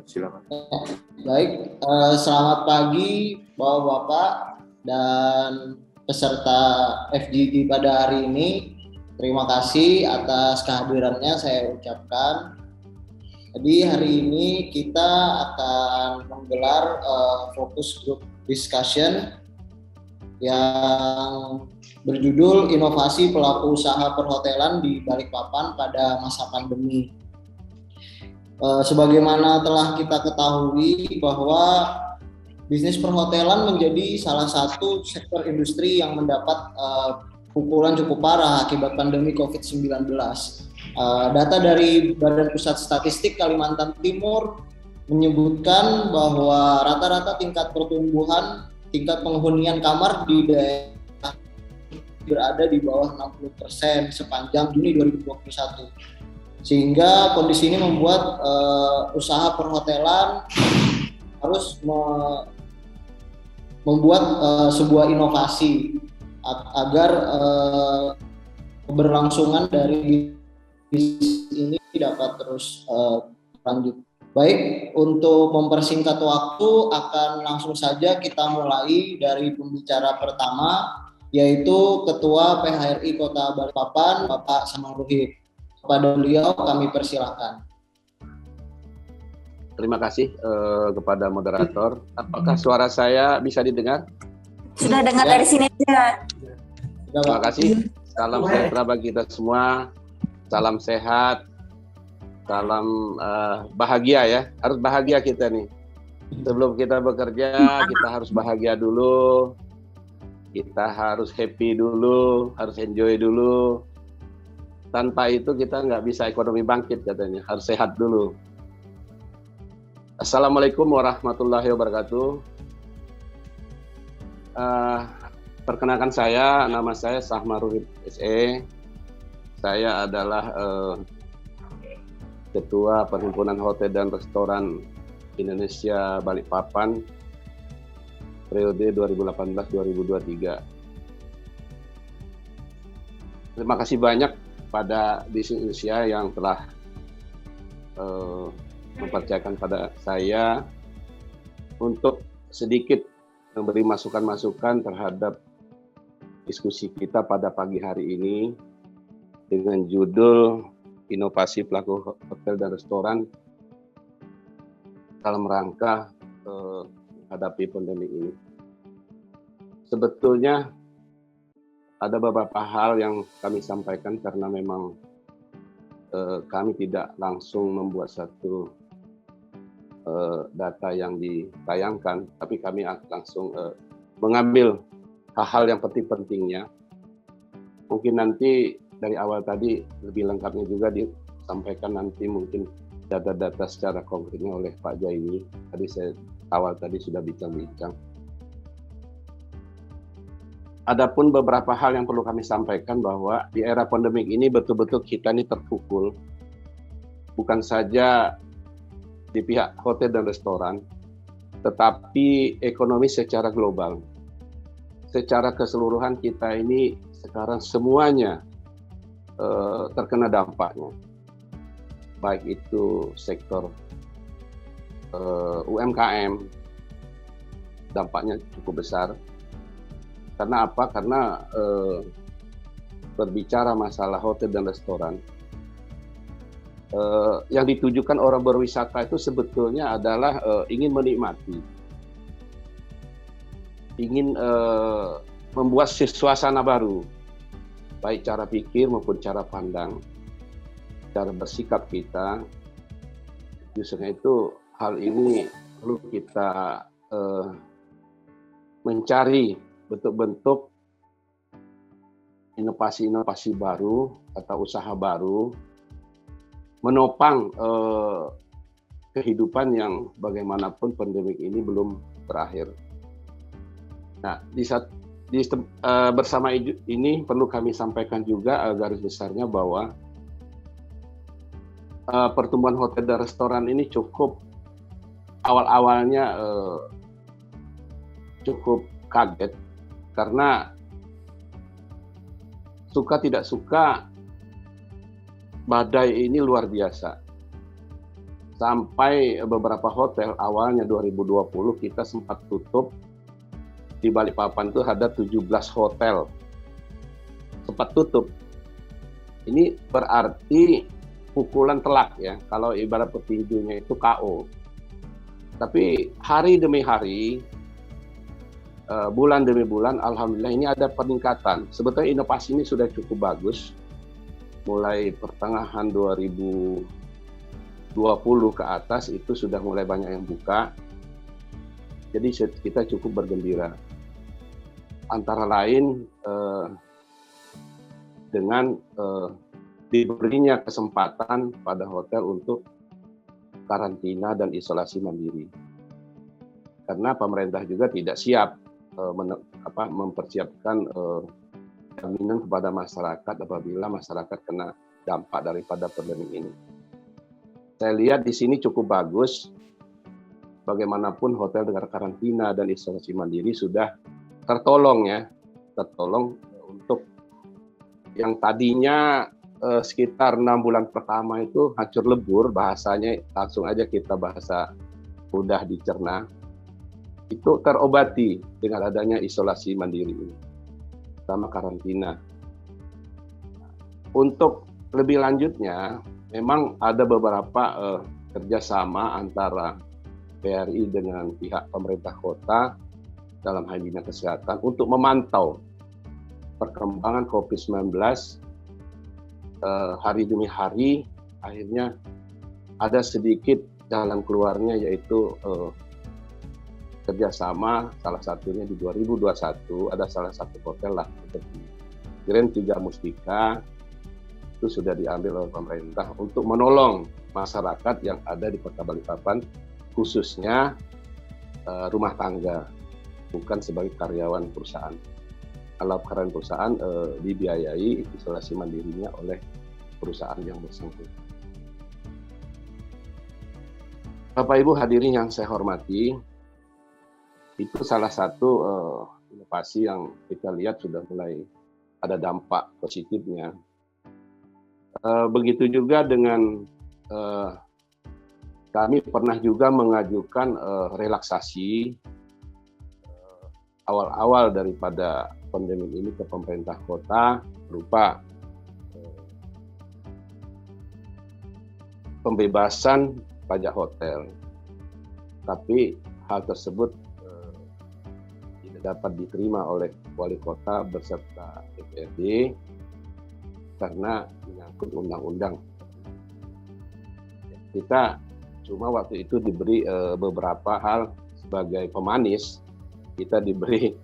silakan. Baik, selamat pagi Bapak-Bapak dan peserta FGD pada hari ini. Terima kasih atas kehadirannya saya ucapkan. Jadi hari ini kita akan menggelar focus group discussion yang berjudul Inovasi Pelaku Usaha Perhotelan di Balikpapan pada Masa Pandemi. Sebagaimana telah kita ketahui bahwa bisnis perhotelan menjadi salah satu sektor industri yang mendapat pukulan cukup parah akibat pandemi COVID-19. Data dari Badan Pusat Statistik Kalimantan Timur menyebutkan bahwa rata-rata tingkat pertumbuhan tingkat penghunian kamar di daerah berada di bawah 60% sepanjang Juni 2021. Sehingga kondisi ini membuat usaha perhotelan harus membuat sebuah inovasi agar keberlangsungan dari bisnis ini dapat terus lanjut. Baik, untuk mempersingkat waktu akan langsung saja kita mulai dari pembicara pertama, yaitu Ketua PHRI Kota Balikpapan, Bapak Samanruhid. Kepada beliau kami persilakan. Terima kasih kepada moderator. Apakah suara saya bisa didengar? Sudah dengar dari sini aja. Terima kasih. Salam sejahtera bagi kita semua. Salam sehat. Salam bahagia ya. Harus bahagia kita nih. Sebelum kita bekerja, kita harus bahagia dulu. Kita harus happy dulu, harus enjoy dulu. Tanpa itu kita nggak bisa ekonomi bangkit katanya. Harus sehat dulu. Assalamualaikum warahmatullahi wabarakatuh. Perkenalkan nama saya Samanruhid SE. Saya adalah Ketua Perhimpunan Hotel dan Restoran Indonesia Balikpapan periode 2018-2023. Terima kasih banyak pada Bisnis Indonesia yang telah mempercayakan pada saya untuk sedikit memberi masukan-masukan terhadap diskusi kita pada pagi hari ini dengan judul Inovasi Pelaku Hotel dan Restoran dalam rangka menghadapi pandemi ini. Sebetulnya ada beberapa hal yang kami sampaikan karena memang kami tidak langsung membuat satu data yang ditayangkan, tapi kami langsung mengambil hal-hal yang penting-pentingnya. Mungkin nanti dari awal tadi lebih lengkapnya juga disampaikan nanti mungkin data-data secara konkretnya oleh Pak Jaini. Tadi saya awal tadi sudah bincang-bincang. Adapun beberapa hal yang perlu kami sampaikan bahwa di era pandemik ini betul-betul kita ini terpukul, bukan saja di pihak hotel dan restoran, tetapi ekonomi secara global. Secara keseluruhan kita ini sekarang semuanya terkena dampaknya, baik itu sektor UMKM, dampaknya cukup besar. Karena apa? Karena berbicara masalah hotel dan restoran, yang ditujukan orang berwisata itu sebetulnya adalah ingin menikmati, ingin membuat suasana baru, baik cara pikir maupun cara pandang, cara bersikap kita. Justru itu hal ini perlu kita mencari bentuk-bentuk inovasi-inovasi baru atau usaha baru menopang kehidupan yang bagaimanapun pandemik ini belum berakhir. Nah, bersama ini perlu kami sampaikan juga garis besarnya bahwa pertumbuhan hotel dan restoran ini cukup awal-awalnya cukup kaget karena suka tidak suka badai ini luar biasa. sampai beberapa hotel awalnya 2020 kita sempat tutup. Di Balikpapan itu ada 17 hotel sempat tutup. Ini berarti pukulan telak ya, kalau ibarat petinjunya itu KO. Tapi hari demi hari, bulan demi bulan, alhamdulillah ini ada peningkatan. Sebetulnya inovasi ini sudah cukup bagus. Mulai pertengahan 2020 ke atas itu sudah mulai banyak yang buka. Jadi kita cukup bergembira. Antara lain dengan diberinya kesempatan pada hotel untuk karantina dan isolasi mandiri. Karena pemerintah juga tidak siap mempersiapkan jaminan kepada masyarakat apabila masyarakat kena dampak daripada pandemi ini. Saya lihat di sini cukup bagus. Bagaimanapun hotel dengan karantina dan isolasi mandiri sudah tertolong untuk yang tadinya sekitar 6 bulan pertama itu hancur lebur, bahasanya langsung aja kita bahasa mudah dicerna, itu terobati dengan adanya isolasi mandiri ini, sama karantina. Untuk lebih lanjutnya, memang ada beberapa kerjasama antara PRI dengan pihak pemerintah kota dalam hal dinas kesehatan untuk memantau perkembangan COVID-19 hari demi hari. Akhirnya ada sedikit jalan keluarnya, yaitu kerjasama, salah satunya di 2021 ada salah satu hotel lah seperti Grand 3 Mustika itu sudah diambil oleh pemerintah untuk menolong masyarakat yang ada di Kota Balikpapan, khususnya rumah tangga, bukan sebagai karyawan perusahaan. Kalau karyawan perusahaan dibiayai isolasi mandirinya oleh perusahaan yang bersangkutan. Bapak Ibu hadirin yang saya hormati, itu salah satu inovasi yang kita lihat sudah mulai ada dampak positifnya. Begitu juga dengan kami pernah juga mengajukan relaksasi awal-awal daripada pandemi ini ke pemerintah kota berupa pembebasan pajak hotel. Tapi hal tersebut tidak dapat diterima oleh wali kota beserta DPRD karena menyangkut undang-undang. Kita cuma waktu itu diberi beberapa hal sebagai pemanis. Kita diberi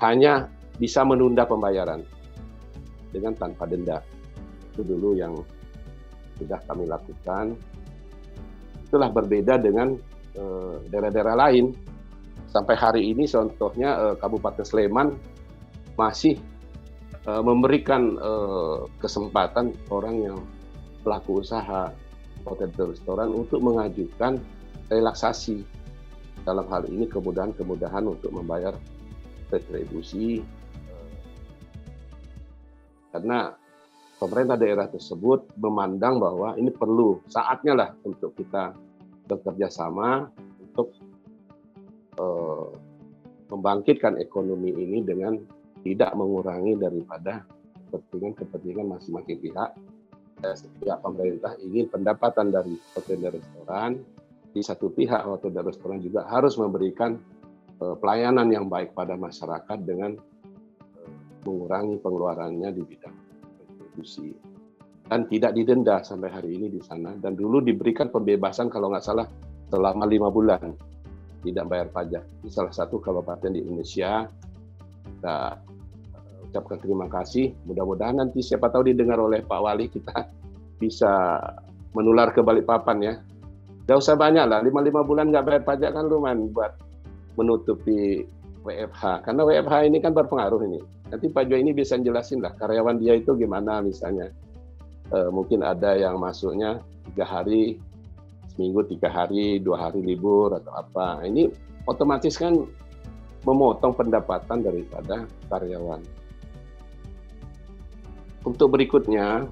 hanya bisa menunda pembayaran dengan tanpa denda. Itu dulu yang sudah kami lakukan. Itulah berbeda dengan daerah-daerah lain. Sampai hari ini contohnya Kabupaten Sleman masih memberikan kesempatan orang yang pelaku usaha hotel dan restoran untuk mengajukan relaksasi. Dalam hal ini kemudahan untuk membayar retribusi karena pemerintah daerah tersebut memandang bahwa ini perlu saatnya lah untuk kita bekerja sama untuk membangkitkan ekonomi ini dengan tidak mengurangi daripada kepentingan masing-masing pihak. Pihak pemerintah ingin pendapatan dari hotel dan restoran, di satu pihak hotel dan restoran juga harus memberikan pelayanan yang baik pada masyarakat dengan mengurangi pengeluarannya di bidang retribusi dan tidak didenda sampai hari ini di sana. Dan dulu diberikan pembebasan kalau nggak salah selama 5 bulan tidak bayar pajak. Ini salah satu kabupaten di Indonesia. Kita ucapkan terima kasih. Mudah-mudahan nanti siapa tahu didengar oleh Pak Wali, kita bisa menular ke Balikpapan ya. Gak usah banyak lah, 5 bulan nggak bayar pajak kan lumayan buat menutupi WFH. Karena WFH ini kan berpengaruh ini. Nanti Pak Jo ini bisa jelasin lah karyawan dia itu gimana misalnya. Mungkin ada yang masuknya 3 hari, seminggu 3 hari, 2 hari libur atau apa. Ini otomatis kan memotong pendapatan daripada karyawan. Untuk berikutnya,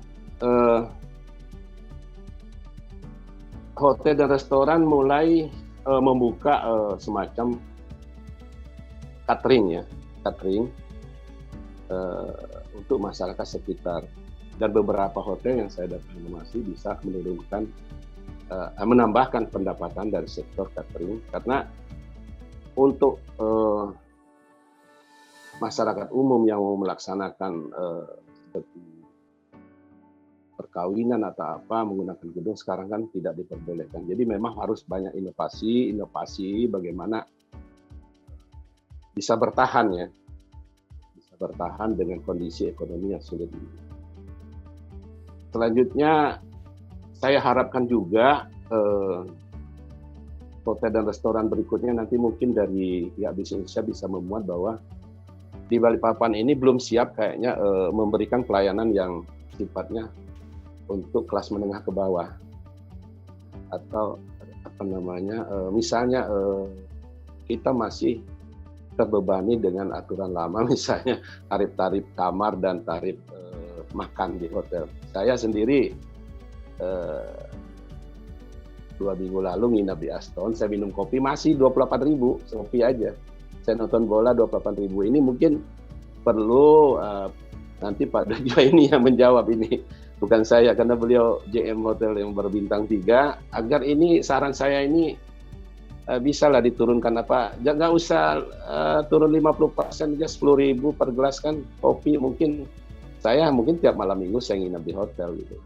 hotel dan restoran mulai membuka semacam catering untuk masyarakat sekitar, dan beberapa hotel yang saya dapat informasi bisa menambahkan pendapatan dari sektor catering, karena untuk masyarakat umum yang mau melaksanakan seperti perkawinan atau apa menggunakan gedung sekarang kan tidak diperbolehkan. Jadi memang harus banyak inovasi bagaimana bisa bertahan dengan kondisi ekonomi yang sulit ini. Selanjutnya saya harapkan juga hotel dan restoran berikutnya nanti mungkin dari pihak Bisnis Indonesia bisa memuat bahwa di Balikpapan ini belum siap kayaknya memberikan pelayanan yang sifatnya untuk kelas menengah ke bawah, atau misalnya kita masih terbebani dengan aturan lama, misalnya tarif kamar dan tarif makan di hotel. Saya sendiri 2 minggu lalu nginap di Aston, saya minum kopi masih 28.000 kopi aja. Saya nonton bola 28.000. Ini mungkin perlu nanti Pak Dojo ini yang menjawab ini, bukan saya, karena beliau JM Hotel yang berbintang 3, agar ini saran saya ini bisa lah diturunkan nggak usah turun 50% aja, 10.000 per gelas kan kopi. Mungkin tiap malam minggu saya nginap di hotel gitu.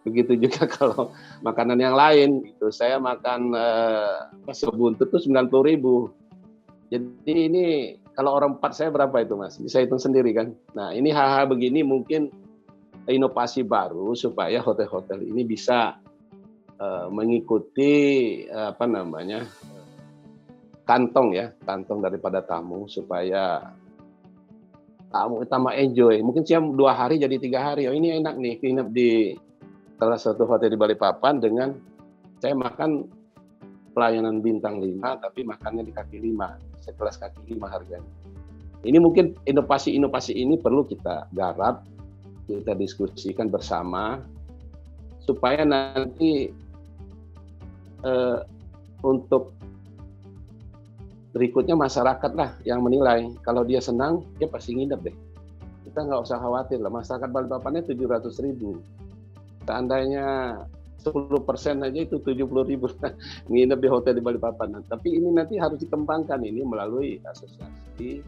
Begitu juga kalau makanan yang lain gitu, saya makan bakso buntut tuh 90.000. Jadi ini kalau orang 4 saya berapa itu Mas? Bisa hitung sendiri kan. Nah ini hal-hal begini mungkin inovasi baru supaya hotel-hotel ini bisa mengikuti kantong daripada tamu, supaya tamu tambah enjoy. Mungkin siang 2 hari jadi 3 hari. Oh ini enak nih, nginep di salah satu hotel di Balikpapan dengan saya makan pelayanan bintang 5 tapi makannya di kaki 5, sekelas kaki 5 harganya. Ini mungkin inovasi ini perlu kita garap, kita diskusikan bersama supaya nanti untuk berikutnya masyarakat lah yang menilai. Kalau dia senang, dia pasti nginep deh. Kita nggak usah khawatir lah. Masyarakat Balikpapannya 700.000. Seandainya 10% aja itu 70.000 nginep di hotel di Balikpapan. Tapi ini nanti harus dikembangkan ini melalui asosiasi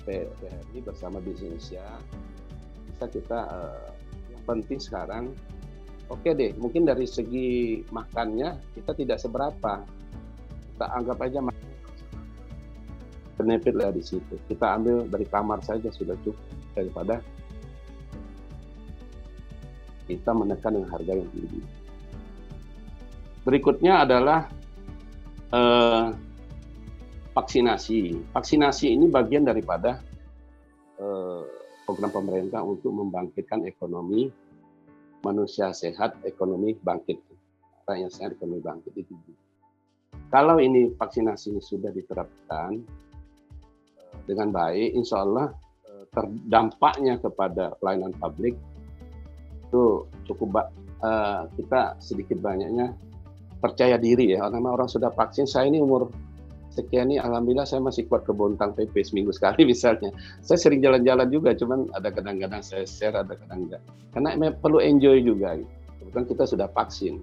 PHRI bersama Bisnis Indonesia. Bisa kita yang penting sekarang, oke deh, mungkin dari segi makannya kita tidak seberapa. Kita anggap aja benefit lah di situ. Kita ambil dari kamar saja sudah cukup, daripada kita menekan dengan harga yang tinggi. Berikutnya adalah vaksinasi. Vaksinasi ini bagian daripada program pemerintah untuk membangkitkan ekonomi, manusia sehat, ekonomi bangkit. Rakyat sehat, ekonomi bangkit itu. Kalau ini vaksinasi ini sudah diterapkan dengan baik, insya Allah terdampaknya kepada pelayanan publik itu cukup kita sedikit banyaknya percaya diri ya, karena orang sudah vaksin. Saya ini umur sekian ini alhamdulillah saya masih kuat ke Bontang PP seminggu sekali misalnya. Saya sering jalan-jalan juga, cuman ada kadang-kadang saya share, ada kadang enggak, karena perlu enjoy juga gitu. Kebetulan kita sudah vaksin.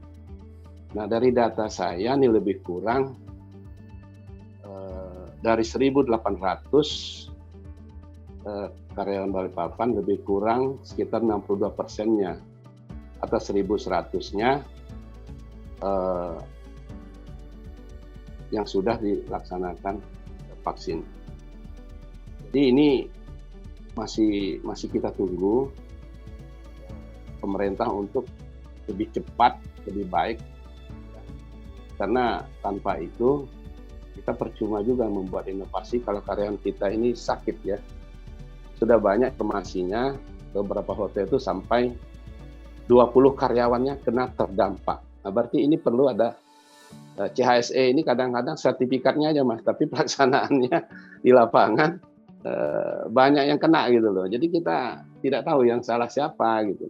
Nah dari data saya ini lebih kurang dari 1.800 karyawan Balikpapan lebih kurang sekitar 62%-nya atau 1.100-nya yang sudah dilaksanakan vaksin. Jadi ini masih kita tunggu pemerintah untuk lebih cepat, lebih baik, karena tanpa itu kita percuma juga membuat inovasi kalau karyawan kita ini sakit ya. Sudah banyak informasinya, beberapa hotel itu sampai 20 karyawannya kena terdampak. Nah, berarti ini perlu ada CHSE ini kadang-kadang sertifikatnya aja Mas, tapi pelaksanaannya di lapangan banyak yang kena gitu loh. Jadi kita tidak tahu yang salah siapa gitu.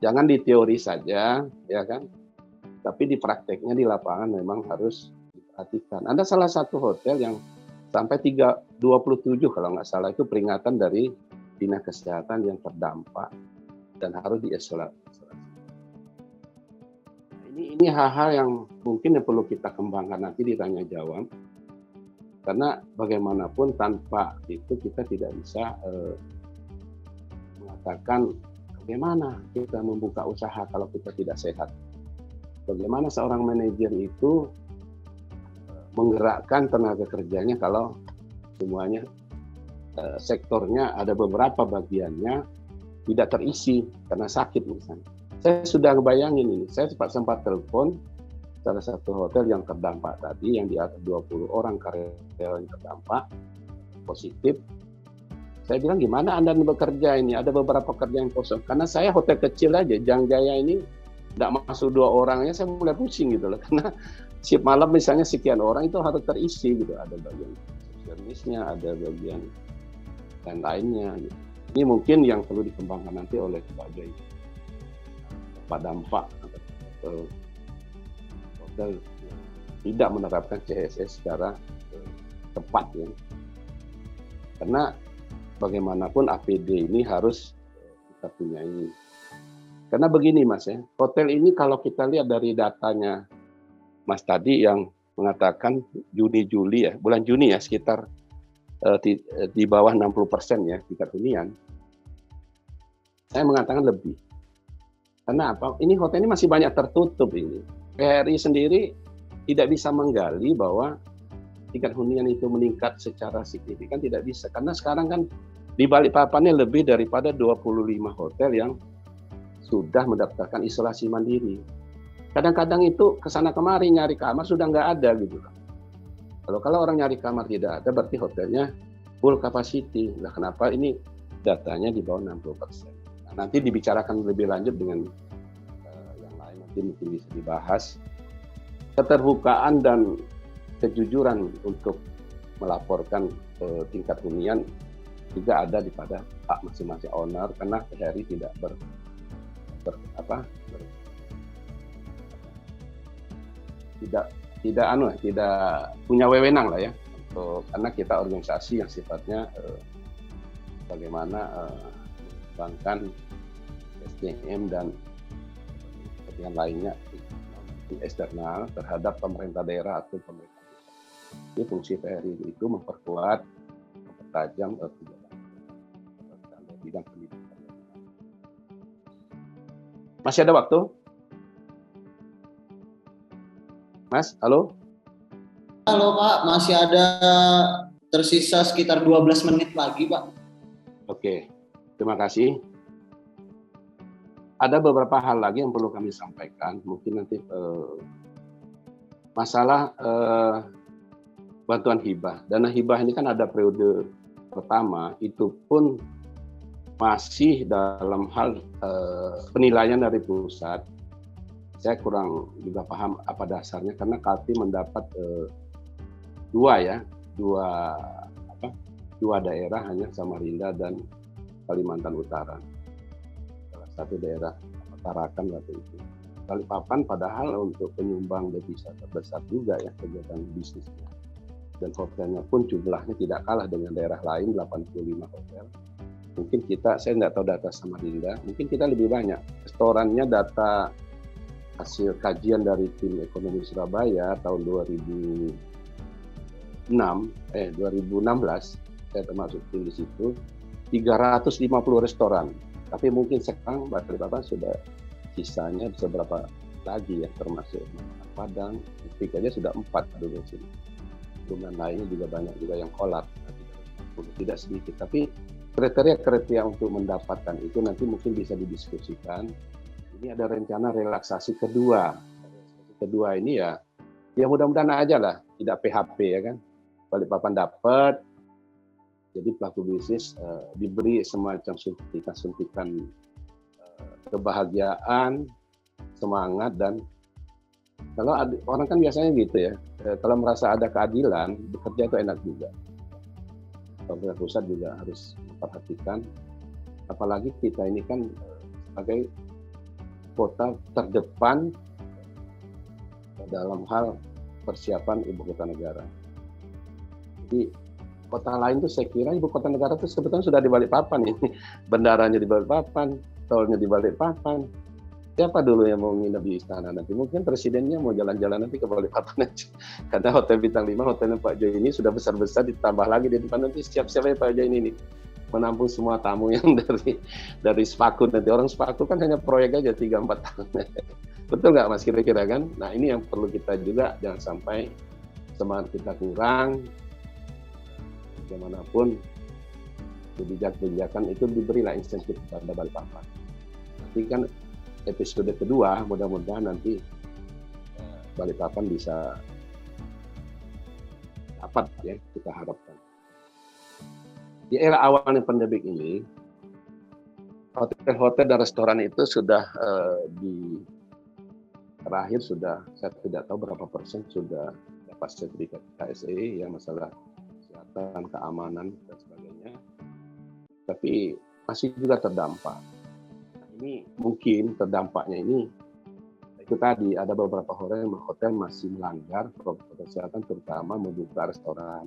Jangan di teori saja, ya kan? Tapi di prakteknya di lapangan memang harus diperhatikan. Ada salah satu hotel yang sampai 27 kalau nggak salah itu peringatan dari Dinas Kesehatan yang terdampak dan harus diisolasi. Ini hal-hal yang mungkin yang perlu kita kembangkan nanti di tanya jawab. Karena bagaimanapun tanpa itu kita tidak bisa mengatakan bagaimana kita membuka usaha kalau kita tidak sehat. Bagaimana seorang manajer itu menggerakkan tenaga kerjanya kalau semuanya sektornya ada beberapa bagiannya tidak terisi karena sakit misalnya. Saya sudah bayangin ini, saya sempat telepon salah satu hotel yang terdampak tadi, yang di atas 20 orang karyawan yang terdampak positif. Saya bilang, gimana Anda bekerja ini? Ada beberapa pekerjaan yang kosong. Karena saya hotel kecil aja, Jangjaya ini tidak masuk 2 orangnya, saya mulai pusing gitu loh. Karena shift malam misalnya sekian orang itu harus terisi gitu. Ada bagian servisnya, ada bagian lain-lainnya. Gitu. Ini mungkin yang perlu dikembangkan nanti oleh sebagai dampak hotel tidak menerapkan CSS secara tepat ya. Karena bagaimanapun APD ini harus kita punyai. Karena begini Mas ya, hotel ini kalau kita lihat dari datanya Mas tadi yang mengatakan Juni-Juli ya, bulan Juni ya sekitar di bawah 60% ya tingkat hunian. Saya mengatakan lebih. Karena apa? Ini hotel ini masih banyak tertutup ini. PHRI sendiri tidak bisa menggali bahwa tingkat hunian itu meningkat secara signifikan, tidak bisa. Karena sekarang kan di Balikpapan lebih daripada 25 hotel yang sudah mendaftarkan isolasi mandiri. Kadang-kadang itu kesana kemari nyari kamar sudah nggak ada gitu. Kalau orang nyari kamar tidak ada, berarti hotelnya full capacity. Nah, kenapa ini datanya di bawah 60%? Nah, nanti dibicarakan lebih lanjut dengan yang lain, nanti mungkin bisa dibahas. Keterbukaan dan kejujuran untuk melaporkan tingkat hunian juga ada di pada hak masing-masing owner, karena PHRI tidak tidak punya wewenang lah ya, karena kita organisasi yang sifatnya bagaimana mengembangkan SDM dan kepentingan lainnya eksternal terhadap pemerintah daerah atau pemerintah pusat. Jadi fungsi PHRI itu memperkuat, mempertajam kebijakan bidang pendidikan. Masih ada waktu? Mas, halo? Halo Pak, masih ada tersisa sekitar 12 menit lagi Pak. Oke, terima kasih. Ada beberapa hal lagi yang perlu kami sampaikan. Mungkin nanti masalah bantuan hibah. Dana hibah ini kan ada periode pertama, itu pun masih dalam hal penilaian dari pusat. Saya kurang juga paham apa dasarnya, karena Kaltim mendapat dua daerah hanya, Samarinda dan Kalimantan Utara. Salah satu daerah Tarakan waktu itu. Balikpapan padahal untuk penyumbang devisa terbesar juga ya kegiatan bisnisnya. Dan hotelnya pun jumlahnya tidak kalah dengan daerah lain, 85 hotel. Mungkin saya nggak tahu data Samarinda, mungkin kita lebih banyak. Restorannya data hasil kajian dari tim ekonomi Surabaya tahun 2016, saya termasuk tim di situ, 350 restoran. Tapi mungkin sekarang Balikpapan sudah sisanya beberapa lagi ya, termasuk Padang, Pik aja sudah 4 dulu sini. Kemudian lainnya juga banyak juga yang kolab, tidak sedikit. Tapi kriteria untuk mendapatkan itu nanti mungkin bisa didiskusikan. Ini ada rencana relaksasi kedua. Kedua ini ya mudah-mudahan aja lah, tidak PHP ya kan. Balikpapan dapat, jadi pelaku bisnis diberi semacam suntikan kebahagiaan, semangat, dan kalau orang kan biasanya gitu ya, kalau merasa ada keadilan, bekerja itu enak juga. Pemerintah pusat juga harus memperhatikan, apalagi kita ini kan sebagai kota terdepan dalam hal persiapan ibu kota negara. Jadi kota lain tuh saya kira ibu kota negara itu sebetulnya sudah di Balikpapan ini. Bendaranya di Balikpapan, tolnya di Balikpapan. Siapa dulu yang mau nginep di istana nanti? Mungkin presidennya mau jalan-jalan nanti ke Balikpapan aja. Karena Hotel Bintang 5, hotelnya Pak Jo ini sudah besar-besar, ditambah lagi di depan nanti siap-siap ya Pak Jo ini nih. Menampung semua tamu yang dari Spaku nanti. Orang Spaku kan hanya proyek aja 3-4 tahun. Betul nggak Mas kira-kira kan? Nah ini yang perlu kita juga, jangan sampai semangat kita kurang. Bagaimanapun kebijakan itu diberilah insentif kepada Balikpapan. Nanti kan episode kedua mudah-mudahan nanti Balikpapan bisa dapat ya, kita harapkan. Di era awalnya pandemik ini, hotel-hotel dan restoran itu sudah terakhir sudah, saya tidak tahu berapa persen sudah dapat sertifikat KSE yang masalah kesehatan, keamanan dan sebagainya. Tapi masih juga terdampak. Ini mungkin terdampaknya ini itu tadi ada beberapa hotel masih melanggar protokol kesehatan, terutama membuka restoran.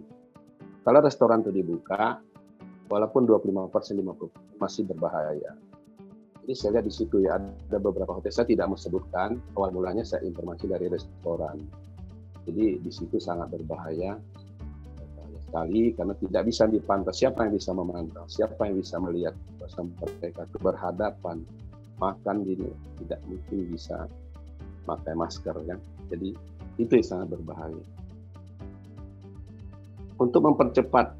Kalau restoran itu dibuka, walaupun 25%, 50% masih berbahaya. Jadi saya lihat di situ ya ada beberapa hotel, saya tidak mau sebutkan, awal mulanya saya informasi dari restoran. Jadi di situ sangat berbahaya sekali karena tidak bisa dipantau. Siapa yang bisa memantau? Siapa yang bisa melihat mereka itu berhadapan? Makan tidak mungkin bisa pakai masker kan. Jadi itu yang sangat berbahaya. Untuk mempercepat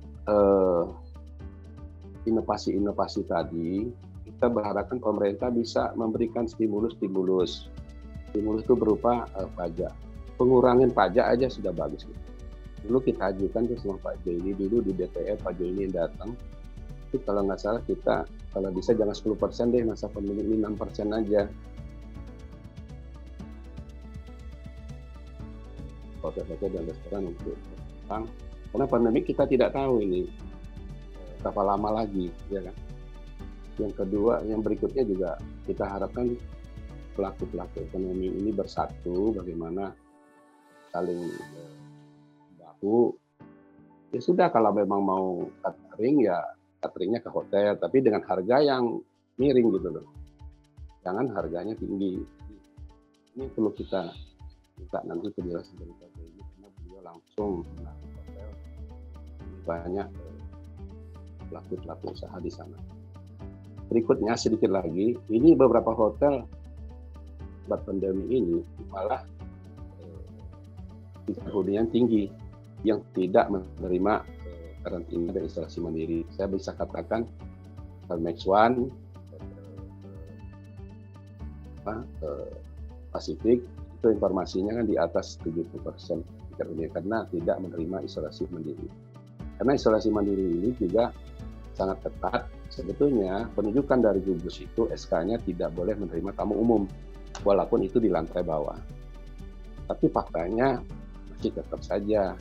inovasi-inovasi tadi, kita berharapkan pemerintah bisa memberikan stimulus. Stimulus itu berupa pajak. Pengurangin pajak aja sudah bagus. Dulu kita ajukan tuh sama Pak Jo ini, dulu di DPR Pak Jo ini datang. Itu kalau nggak salah kita, kalau bisa jangan 10% deh, masa pemilu ini 6% aja. Hotel-hotel dan restoran untuk Jepang. Karena pandemi kita tidak tahu ini berapa lama lagi, ya kan. Yang kedua, yang berikutnya juga kita harapkan pelaku-pelaku ekonomi ini bersatu, bagaimana saling bahu. Ya sudah, kalau memang mau catering ya cateringnya ke hotel, tapi dengan harga yang miring gitu loh. Jangan harganya tinggi. Ini perlu kita minta nanti penjelasan dari Pak ini, karena beliau langsung melakukan hotel. Banyak pelaku-pelaku usaha di sana. Berikutnya sedikit lagi, ini beberapa hotel buat pandemi ini malah tingkat hunian tinggi yang tidak menerima karantina dan isolasi mandiri. Saya bisa katakan Max One, Pasifik itu informasinya kan di atas 70% tingkat hunian karena tidak menerima isolasi mandiri. Karena isolasi mandiri ini juga sangat ketat. Sebetulnya penunjukan dari gugus itu SK-nya tidak boleh menerima tamu umum, walaupun itu di lantai bawah. Tapi faktanya masih tetap saja.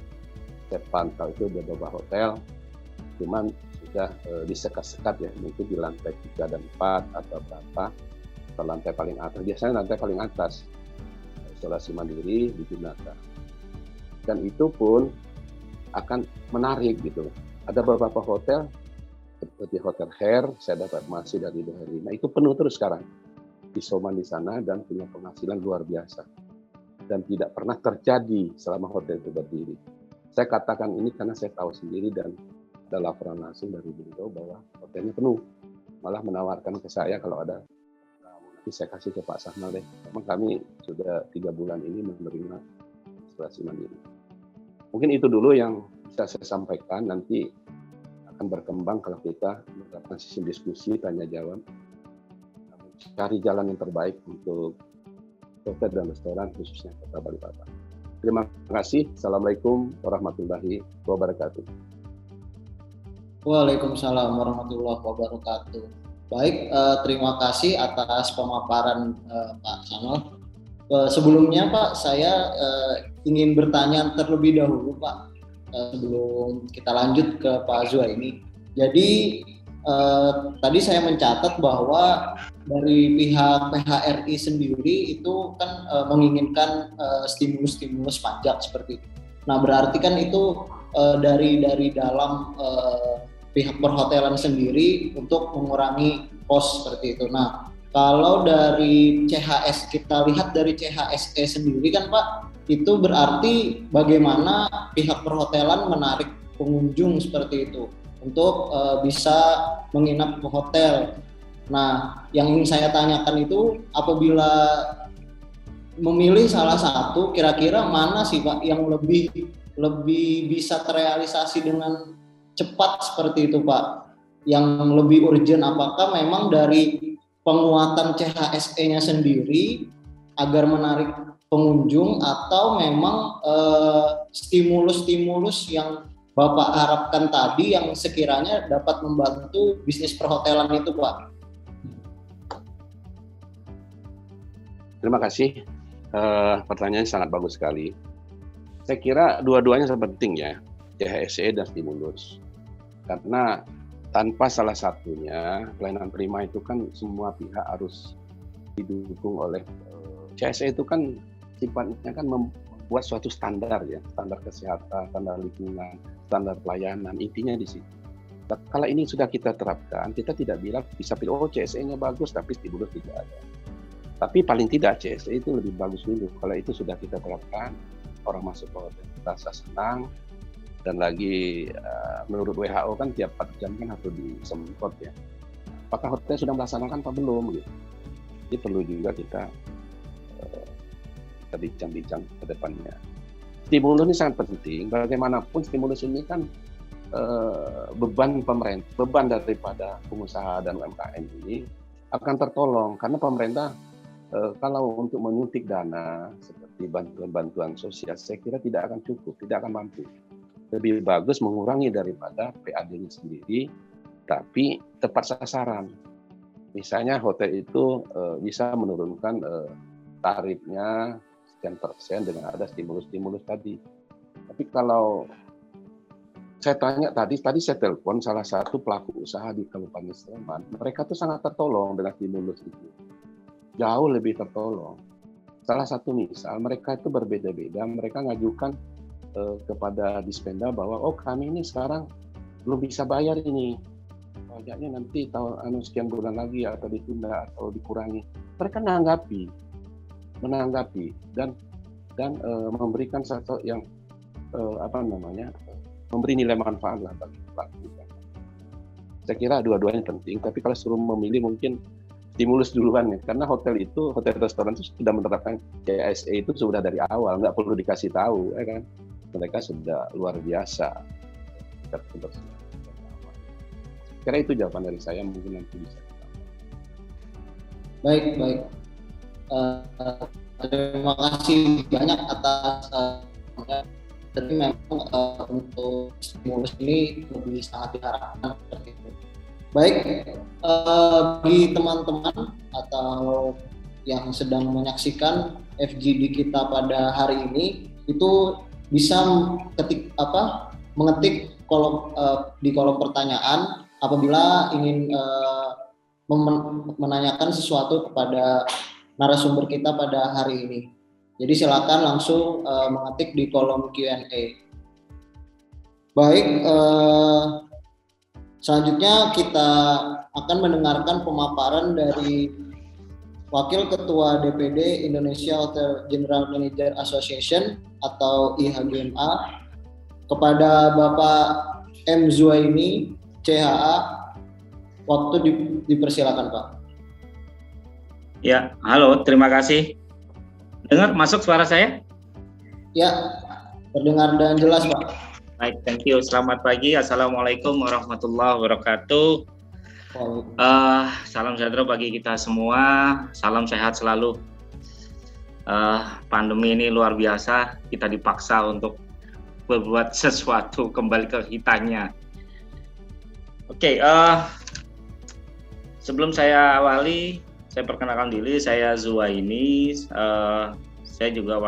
Saya pantau itu di beberapa hotel, cuman sudah disekat-sekat ya, mungkin di lantai 3 dan 4 atau berapa, atau lantai paling atas. Biasanya lantai paling atas isolasi mandiri digunakan. Dan itu pun akan menarik gitu. Ada beberapa hotel seperti Hotel Hair, saya dapat informasi dari 2 itu penuh terus sekarang. Isoman di sana dan punya penghasilan luar biasa. Dan tidak pernah terjadi selama hotel itu berdiri. Saya katakan ini karena saya tahu sendiri dan ada laporan langsung dari beliau bahwa hotelnya penuh. Malah menawarkan ke saya kalau ada, nanti saya kasih ke Pak Sahmal deh. Memang kami sudah 3 bulan ini menerima isolasi mandiri. Mungkin itu dulu yang bisa saya sampaikan. Nanti akan berkembang kalau kita melakukan sistem diskusi, tanya jawab, cari jalan yang terbaik untuk hotel dan restoran khususnya Kota Balikpapan. Terima kasih. Assalamualaikum warahmatullahi wabarakatuh. Waalaikumsalam warahmatullahi wabarakatuh. Baik, terima kasih atas pemaparan Pak Samal. Sebelumnya Pak, saya ingin bertanya terlebih dahulu Pak, sebelum kita lanjut ke Pak Azwa ini. Jadi tadi saya mencatat bahwa dari pihak PHRI sendiri itu kan menginginkan stimulus pajak seperti itu. Nah, berarti kan itu dari dalam pihak perhotelan sendiri untuk mengurangi kos seperti itu. Nah, kalau dari CHS, kita lihat dari CHSE sendiri kan Pak, itu berarti bagaimana pihak perhotelan menarik pengunjung seperti itu untuk bisa menginap ke hotel. Nah, yang ingin saya tanyakan itu apabila memilih salah satu, kira-kira mana sih Pak yang lebih bisa terrealisasi dengan cepat seperti itu Pak? Yang lebih urgent, apakah memang dari penguatan CHSE-nya sendiri agar menarik pengunjung, atau memang stimulus-stimulus yang Bapak harapkan tadi yang sekiranya dapat membantu bisnis perhotelan itu Pak? Terima kasih. Pertanyaan sangat bagus sekali. Saya kira dua-duanya sangat penting ya, CHSE dan stimulus. Karena tanpa salah satunya, pelayanan prima itu kan semua pihak harus didukung oleh CHSE itu kan sifatnya kan membuat suatu standar ya, standar kesehatan, standar lingkungan, standar pelayanan, intinya di situ. Kalau ini sudah kita terapkan, kita tidak bilang bisa pilih, oh CHSE-nya bagus tapi stimulus tidak ada. Tapi paling tidak CHSE itu lebih bagus dulu. Kalau itu sudah kita terapkan, orang masuk ke hotel merasa senang, dan lagi menurut WHO kan tiap 4 jam kan harus disemprot ya. Apakah hotel sudah melaksanakan apa belum gitu. Jadi perlu juga kita bincang-bincang ke depannya. Stimulus ini sangat penting. Bagaimanapun stimulus ini kan beban pemerintah, beban daripada pengusaha dan UMKM ini akan tertolong karena pemerintah kalau untuk menyuntik dana seperti bantuan-bantuan sosial, saya kira tidak akan cukup, tidak akan mampu. Lebih bagus mengurangi daripada PAD-nya sendiri, tapi tepat sasaran. Misalnya hotel itu bisa menurunkan tarifnya sekian persen dengan ada stimulus-stimulus tadi. Tapi kalau saya tanya tadi saya telepon salah satu pelaku usaha di Kabupaten Sleman, mereka tuh sangat tertolong dengan stimulus itu. Jauh lebih tertolong. Salah satu misal, mereka itu berbeda-beda, mereka ngajukan kepada Dispenda bahwa oh kami ini sekarang belum bisa bayar ini, pajaknya nanti tahun sekian bulan lagi atau ditunda atau dikurangi. Mereka menanggapi dan memberikan satu yang memberi nilai manfaat lah bagi pelaku. Saya kira dua-duanya penting, tapi kalau suruh memilih mungkin stimulus duluan ya, karena hotel restoran itu sudah menerapkan CHSE itu sudah dari awal, nggak perlu dikasih tahu, ya kan? Mereka sudah luar biasa. Kira itu jawaban dari saya, mungkin nanti bisa. Baik. Terima kasih banyak atas tapi memang untuk stimulus ini lebih sangat diharapkan seperti itu. Baik, bagi teman-teman atau yang sedang menyaksikan FGD kita pada hari ini, itu bisa mengetik di kolom pertanyaan apabila ingin menanyakan sesuatu kepada narasumber kita pada hari ini. Jadi silakan langsung mengetik di kolom Q&A. Baik, selanjutnya kita akan mendengarkan pemaparan dari Wakil Ketua DPD Indonesia Hotel General Manager Association atau IHGMA kepada Bapak M. Zuaini, CHA. Waktu dipersilakan Pak. Ya, halo, terima kasih. Dengar masuk suara saya? Ya, terdengar dan jelas Pak. Baik, thank you. Selamat pagi. Assalamualaikum warahmatullahi wabarakatuh. Salam sejahtera bagi kita semua. Salam sehat selalu. Pandemi ini luar biasa. Kita dipaksa untuk berbuat sesuatu kembali ke kitanya. Oke, sebelum saya awali, saya perkenalkan diri. Saya Zuaini. Saya juga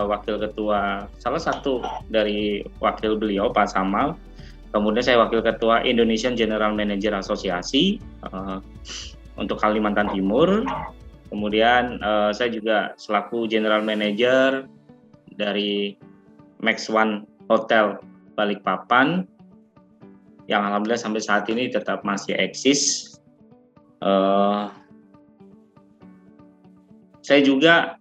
wakil ketua, salah satu dari wakil beliau Pak Samal, Kemudian saya Wakil Ketua Indonesian General Manager Asosiasi untuk Kalimantan Timur. Kemudian saya juga selaku General Manager dari Max One Hotel Balikpapan yang alhamdulillah sampai saat ini tetap masih eksis. Saya juga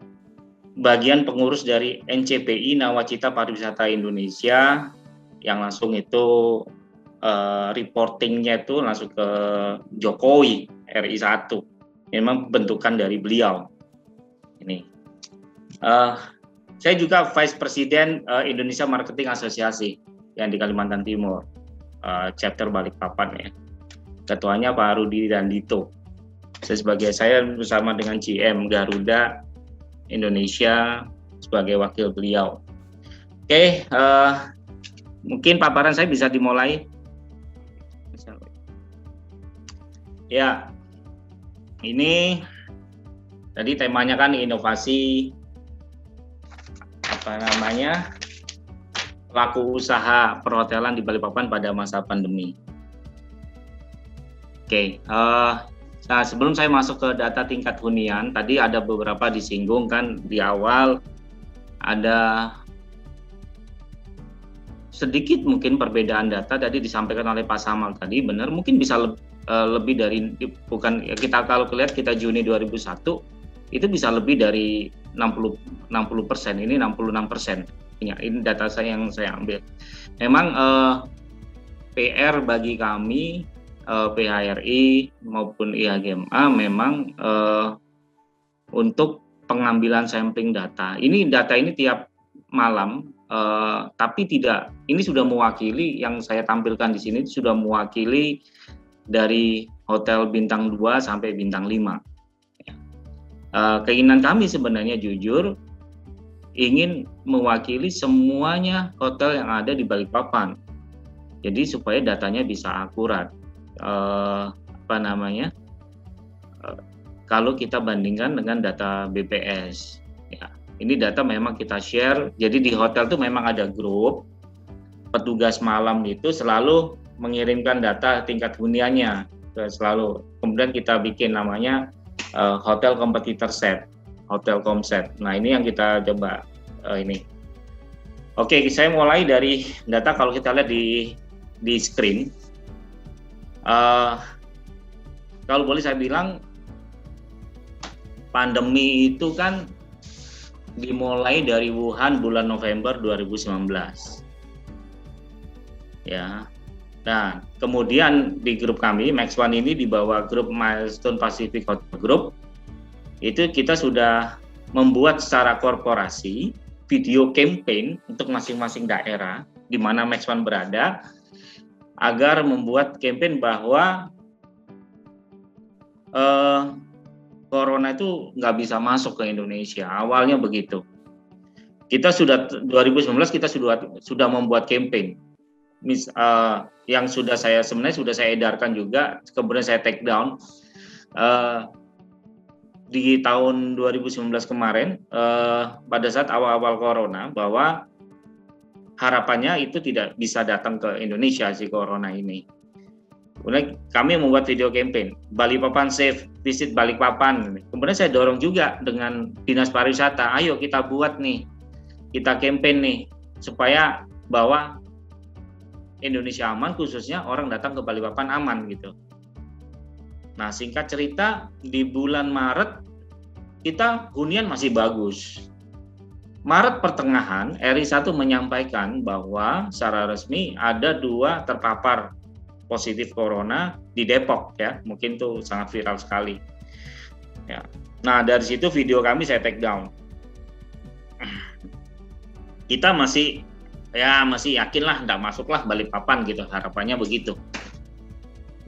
bagian pengurus dari NCPI Nawacita Pariwisata Indonesia yang langsung itu reportingnya itu langsung ke Jokowi RI 1. Memang bentukan dari beliau. Ini. Saya juga Vice President Indonesia Marketing Association yang di Kalimantan Timur, chapter Balikpapan ya. Ketuanya Pak Rudi dan Dito. Saya bersama dengan GM Garuda Indonesia sebagai wakil beliau. Oke, mungkin paparan saya bisa dimulai. Ya, ini tadi temanya kan inovasi pelaku usaha perhotelan di Balikpapan pada masa pandemi. Oke, nah sebelum saya masuk ke data tingkat hunian, tadi ada beberapa disinggung kan di awal, ada sedikit mungkin perbedaan data tadi disampaikan oleh Pak Samal tadi, benar mungkin bisa lebih dari, bukan kita kalau lihat kita Juni 2001 itu bisa lebih dari 60%, ini 66%. Ya, ini data yang saya ambil. Memang PR bagi kami PHRI maupun IHGMA memang untuk pengambilan sampling data. Data ini tiap malam, tapi tidak. Ini sudah mewakili yang saya tampilkan di sini sudah mewakili dari hotel bintang 2 sampai bintang 5. Keinginan kami sebenarnya jujur ingin mewakili semuanya hotel yang ada di Balikpapan. Jadi supaya datanya bisa akurat. Kalau kita bandingkan dengan data BPS, ya, ini data memang kita share. Jadi di hotel itu memang ada grup, petugas malam itu selalu mengirimkan data tingkat huniannya selalu. Kemudian kita bikin namanya hotel competitor set, hotel comset. Nah ini yang kita coba ini. Oke, saya mulai dari data kalau kita lihat di screen. Kalau boleh saya bilang pandemi itu kan dimulai dari Wuhan bulan November 2019 ya. Nah kemudian di grup kami Max One ini di bawah grup Milestone Pacific Hotel Group itu kita sudah membuat secara korporasi video campaign untuk masing-masing daerah di mana Max One berada, agar membuat campaign bahwa corona itu nggak bisa masuk ke Indonesia. Awalnya begitu. Kita sudah 2019 kita sudah membuat campaign yang sebenarnya sudah saya edarkan juga, kemudian saya take down di tahun 2019 kemarin pada saat awal-awal corona, bahwa harapannya itu tidak bisa datang ke Indonesia si corona ini. Kemudian kami membuat video campaign Balikpapan Safe, Visit Balikpapan. Kemudian saya dorong juga dengan Dinas Pariwisata, ayo kita buat nih, kita campaign nih supaya bahwa Indonesia aman, khususnya orang datang ke Balikpapan aman gitu. Nah singkat cerita di bulan Maret kita hunian masih bagus. Maret pertengahan, RI 1 menyampaikan bahwa secara resmi ada 2 terpapar positif corona di Depok ya, mungkin itu sangat viral sekali. Ya. Nah dari situ video kami saya take down. Kita masih yakin lah, enggak masuklah Balikpapan gitu, harapannya begitu.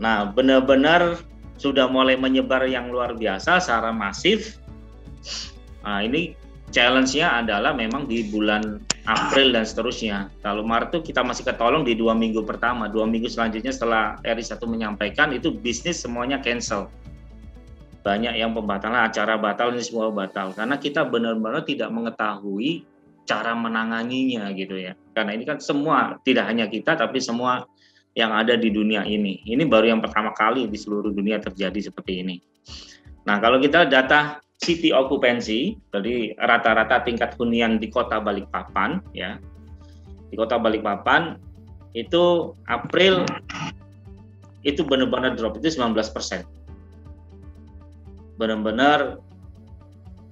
Nah benar-benar sudah mulai menyebar yang luar biasa secara masif. Nah ini challenge-nya adalah memang di bulan April dan seterusnya. Kalau Maret itu kita masih ketolong di 2 minggu pertama. 2 minggu selanjutnya setelah RI 1 menyampaikan itu bisnis semuanya cancel. Banyak yang pembatalan, acara batal, ini semua batal. Karena kita benar-benar tidak mengetahui cara menanganinya gitu ya. Karena ini kan semua, tidak hanya kita tapi semua yang ada di dunia ini. Ini baru yang pertama kali di seluruh dunia terjadi seperti ini. Nah, kalau kita data city occupancy, jadi rata-rata tingkat hunian di Kota Balikpapan, ya, di Kota Balikpapan itu April itu benar-benar drop, itu 19%. Benar-benar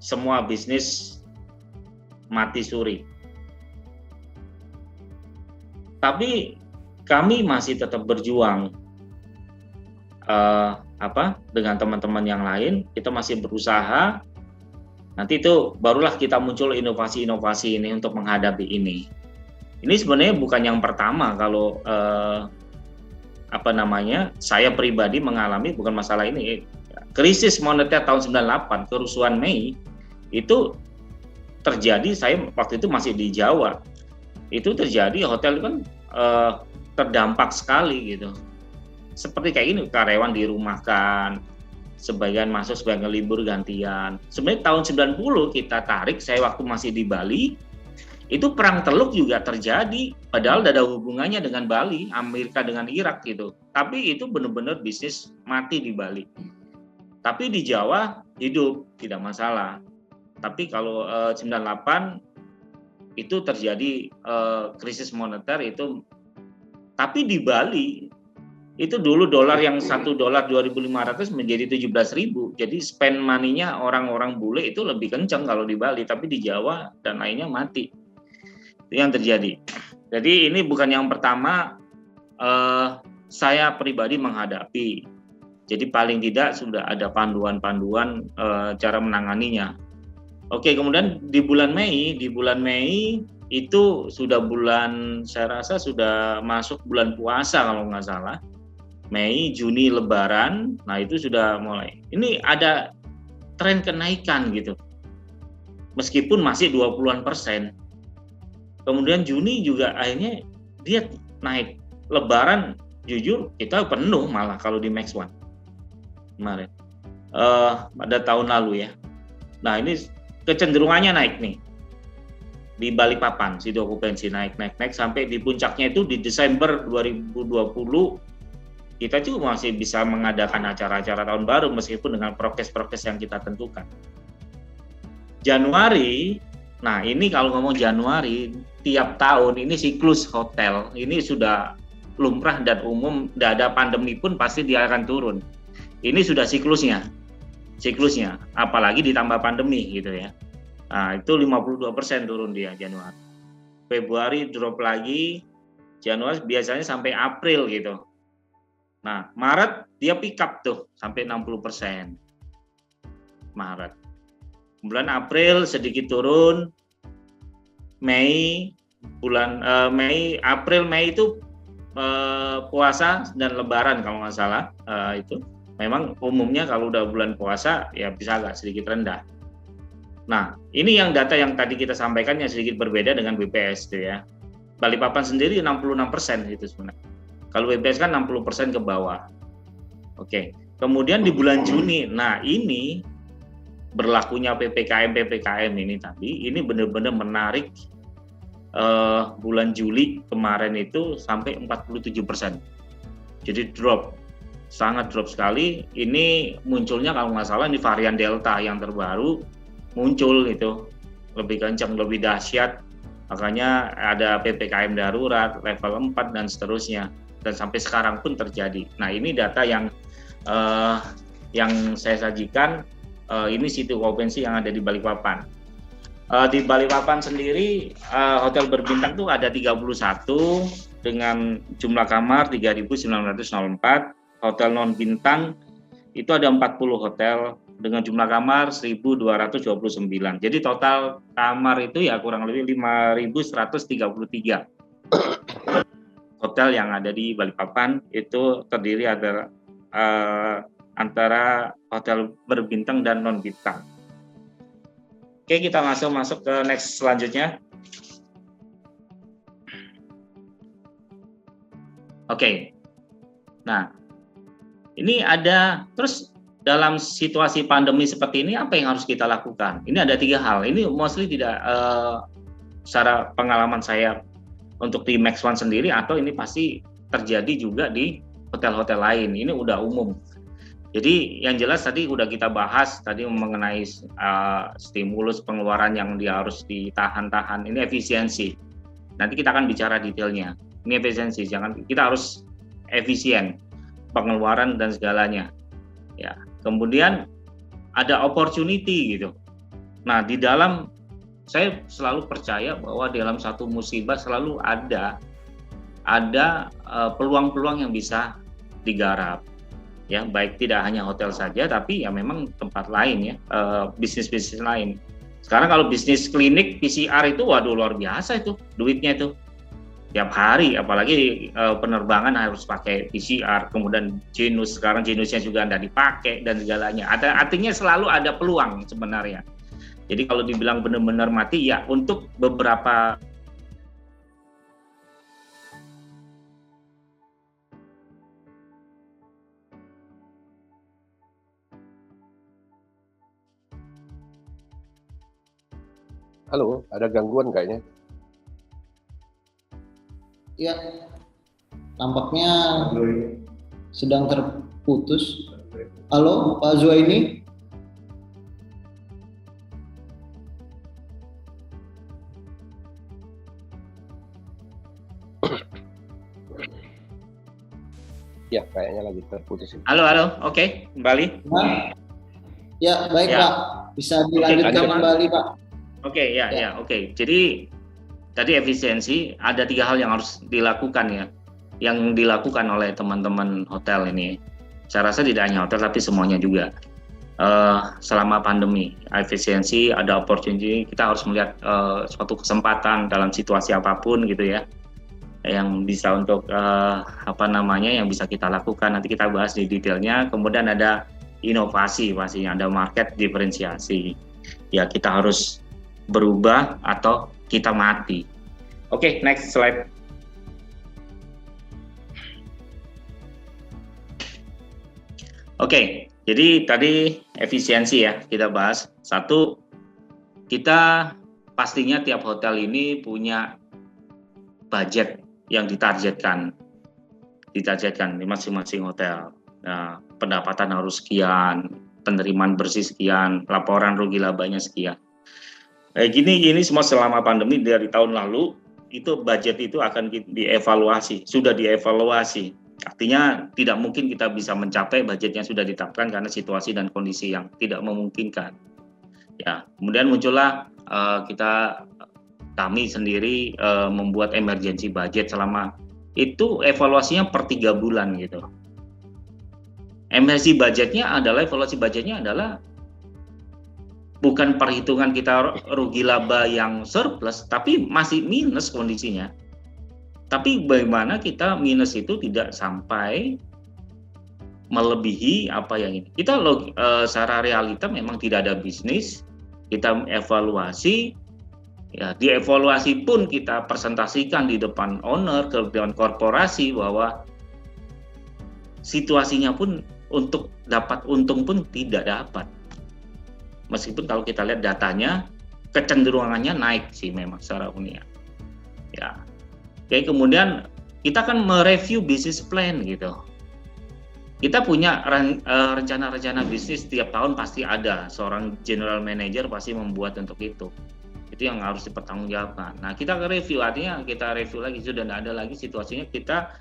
semua bisnis mati suri. Tapi kami masih tetap berjuang dengan teman-teman yang lain. Kita masih berusaha. Nanti itu barulah kita muncul inovasi-inovasi ini untuk menghadapi ini. Ini sebenarnya bukan yang pertama kalau saya pribadi mengalami, bukan masalah ini. Krisis moneter tahun 98, kerusuhan Mei itu terjadi. Saya waktu itu masih di Jawa. Itu terjadi, hotel kan terdampak sekali gitu. Seperti kayak gini, karyawan dirumahkan, sebagian masuk, sebagian libur gantian. Sebenarnya tahun 90 kita tarik, saya waktu masih di Bali, itu perang Teluk juga terjadi, padahal tidak ada hubungannya dengan Bali, Amerika dengan Irak gitu. Tapi itu benar-benar bisnis mati di Bali. Tapi di Jawa hidup, tidak masalah. Tapi kalau 98 itu terjadi krisis moneter itu. Tapi di Bali itu dulu dolar yang $1 2.500 menjadi 17.000. Jadi spend money-nya orang-orang bule itu lebih kencang kalau di Bali, tapi di Jawa dan lainnya mati. Itu yang terjadi. Jadi ini bukan yang pertama saya pribadi menghadapi. Jadi paling tidak sudah ada panduan-panduan cara menanganinya. Oke, kemudian di bulan Mei itu sudah saya rasa sudah masuk bulan puasa kalau nggak salah. Mei, Juni Lebaran, nah itu sudah mulai. Ini ada tren kenaikan gitu. Meskipun masih 20-an%. Kemudian Juni juga akhirnya dia naik. Lebaran jujur kita penuh malah kalau di Max One kemarin. Pada tahun lalu ya. Nah, ini kecenderungannya naik nih. Di Balikpapan, city occupancy naik sampai di puncaknya itu di Desember 2020 kita juga masih bisa mengadakan acara-acara tahun baru meskipun dengan prokes-prokes yang kita tentukan. Januari, nah ini kalau ngomong Januari, tiap tahun ini siklus hotel, ini sudah lumrah dan umum, tidak ada pandemi pun pasti dia akan turun. Ini sudah siklusnya, apalagi ditambah pandemi gitu ya. Nah itu 52% turun dia Januari. Februari drop lagi, Januari biasanya sampai April gitu. Nah, Maret dia pick up tuh sampai 60%. Maret. Bulan April sedikit turun. Mei April Mei itu puasa dan Lebaran kalau nggak salah itu. Memang umumnya kalau udah bulan puasa ya bisa agak sedikit rendah. Nah, ini yang data yang tadi kita sampaikan yang sedikit berbeda dengan BPS itu ya. Balikpapan sendiri 66% itu sebenarnya. Kalau BPS kan 60% ke bawah. Oke. Kemudian di bulan Juni, nah ini berlakunya PPKM ini tadi, ini benar-benar menarik bulan Juli kemarin itu sampai 47%. Jadi sangat drop sekali. Ini munculnya kalau nggak salah di varian Delta yang terbaru muncul itu lebih kencang, lebih dahsyat. Makanya ada PPKM darurat, level 4 dan seterusnya. Dan sampai sekarang pun terjadi. Nah ini data yang saya sajikan, ini city occupancy yang ada di Balikpapan. Di Balikpapan sendiri hotel berbintang tuh ada 31 dengan jumlah kamar 3.904, hotel non bintang itu ada 40 hotel dengan jumlah kamar 1.229. Jadi total kamar itu ya kurang lebih 5.133. Hotel yang ada di Balikpapan itu terdiri antara hotel berbintang dan non bintang. Oke, kita masuk ke next selanjutnya. Oke. Nah, ini ada terus dalam situasi pandemi seperti ini apa yang harus kita lakukan? Ini ada 3 hal. Ini mostly tidak secara pengalaman saya untuk di Max One sendiri atau ini pasti terjadi juga di hotel-hotel lain. Ini udah umum. Jadi yang jelas tadi udah kita bahas tadi mengenai stimulus pengeluaran yang dia harus ditahan-tahan. Ini efisiensi. Nanti kita akan bicara detailnya. Ini efisiensi. Kita harus efisien pengeluaran dan segalanya. Ya. Kemudian ada opportunity gitu. Nah, di dalam saya selalu percaya bahwa dalam satu musibah selalu ada peluang-peluang yang bisa digarap. Ya, baik tidak hanya hotel saja, tapi ya memang tempat lain ya, bisnis-bisnis lain. Sekarang kalau bisnis klinik PCR itu, waduh luar biasa itu duitnya itu tiap hari, apalagi penerbangan harus pakai PCR, kemudian sekarang genusnya juga tidak dipakai dan segalanya. Artinya selalu ada peluang sebenarnya. Jadi kalau dibilang benar-benar mati ya untuk beberapa. Halo, ada gangguan kayaknya? Ya, tampaknya sedang terputus. Halo, Pak Zuaini? Ya, kayaknya lagi terputus. Halo, oke, kembali. Nah, ya, baik ya. Pak, bisa dilanjutkan kembali Pak. Oke. Jadi tadi efisiensi, ada 3 hal yang harus dilakukan ya, yang dilakukan oleh teman-teman hotel ini. Saya rasa tidak hanya hotel tapi semuanya juga. Selama pandemi, efisiensi, ada opportunity, kita harus melihat suatu kesempatan dalam situasi apapun gitu ya, yang bisa untuk yang bisa kita lakukan. Nanti kita bahas di detailnya. Kemudian ada inovasi, pastinya ada market diferensiasi. Ya, kita harus berubah atau kita mati. Oke, next slide. Oke, jadi tadi efisiensi ya kita bahas. Satu, kita pastinya tiap hotel ini punya budget yang ditargetkan di masing-masing hotel. Nah, pendapatan harus sekian, penerimaan bersih sekian, laporan rugi labanya sekian. Gini semua selama pandemi dari tahun lalu itu budget itu akan dievaluasi, sudah dievaluasi. Artinya tidak mungkin kita bisa mencapai budget yang sudah ditetapkan karena situasi dan kondisi yang tidak memungkinkan. Ya, kemudian muncullah kami sendiri membuat emergency budget selama itu evaluasinya per 3 bulan gitu. Evaluasi budgetnya adalah bukan perhitungan kita rugi laba yang surplus, tapi masih minus kondisinya. Tapi bagaimana kita minus itu tidak sampai melebihi apa yang ini. Kita secara realita memang tidak ada bisnis, kita evaluasi, ya dievaluasi pun kita presentasikan di depan owner, ke depan korporasi bahwa situasinya pun untuk dapat untung pun tidak dapat. Meskipun kalau kita lihat datanya kecenderungannya naik sih memang secara umumnya. Ya. Oke, kemudian kita kan mereview business plan gitu. Kita punya rencana-rencana bisnis tiap tahun pasti ada, seorang general manager pasti membuat untuk itu. Itu yang harus dipertanggungjawabkan. Nah, kita review, artinya kita review lagi, sudah tidak ada lagi situasinya kita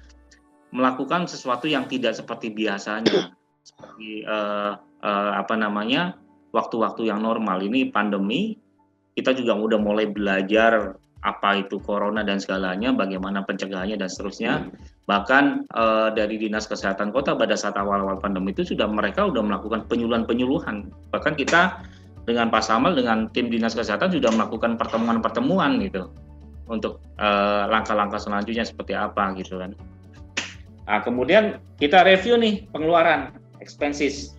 melakukan sesuatu yang tidak seperti biasanya. Seperti waktu-waktu yang normal. Ini pandemi, kita juga udah mulai belajar apa itu corona dan segalanya, bagaimana pencegahannya dan seterusnya. Bahkan dari Dinas Kesehatan Kota pada saat awal-awal pandemi itu mereka sudah melakukan penyuluhan. Bahkan kita dengan Pak Samal, dengan tim Dinas Kesehatan sudah melakukan pertemuan-pertemuan gitu untuk langkah-langkah selanjutnya seperti apa gitu kan. Nah, kemudian kita review nih pengeluaran, expenses.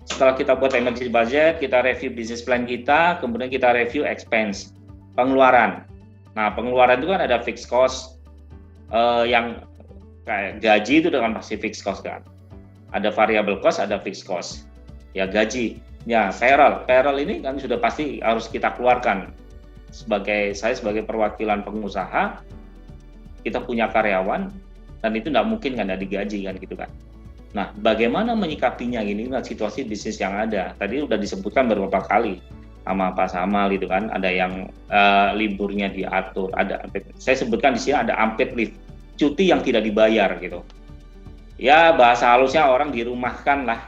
Setelah kita buat emergency budget, kita review business plan kita, kemudian kita review expense, pengeluaran. Nah, pengeluaran itu kan ada fixed cost, yang kayak gaji itu dengan pasti fixed cost kan. Ada variable cost, ada fixed cost. Ya gaji, ya payroll ini kan sudah pasti harus kita keluarkan. Saya sebagai perwakilan pengusaha, kita punya karyawan, dan itu nggak mungkin kan nggak digaji kan gitu kan. Nah, bagaimana menyikapinya ini kan situasi bisnis yang ada. Tadi udah disebutkan beberapa kali sama Pak Samal itu kan, ada yang liburnya diatur, ada saya sebutkan di sini ada unpaid leave, cuti yang tidak dibayar gitu. Ya bahasa halusnya orang dirumahkan lah,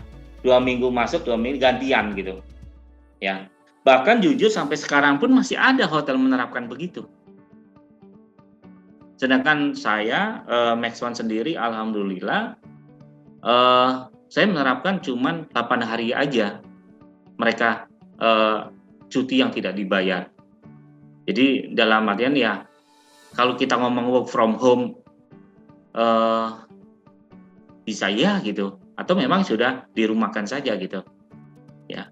2 minggu masuk 2 minggu gantian gitu. Ya, bahkan jujur sampai sekarang pun masih ada hotel menerapkan begitu. Sedangkan saya Max One sendiri, alhamdulillah, saya menerapkan cuman 8 hari aja mereka cuti yang tidak dibayar. Jadi dalam artian ya, kalau kita ngomong work from home, bisa ya gitu, atau memang sudah dirumahkan saja gitu. Ya,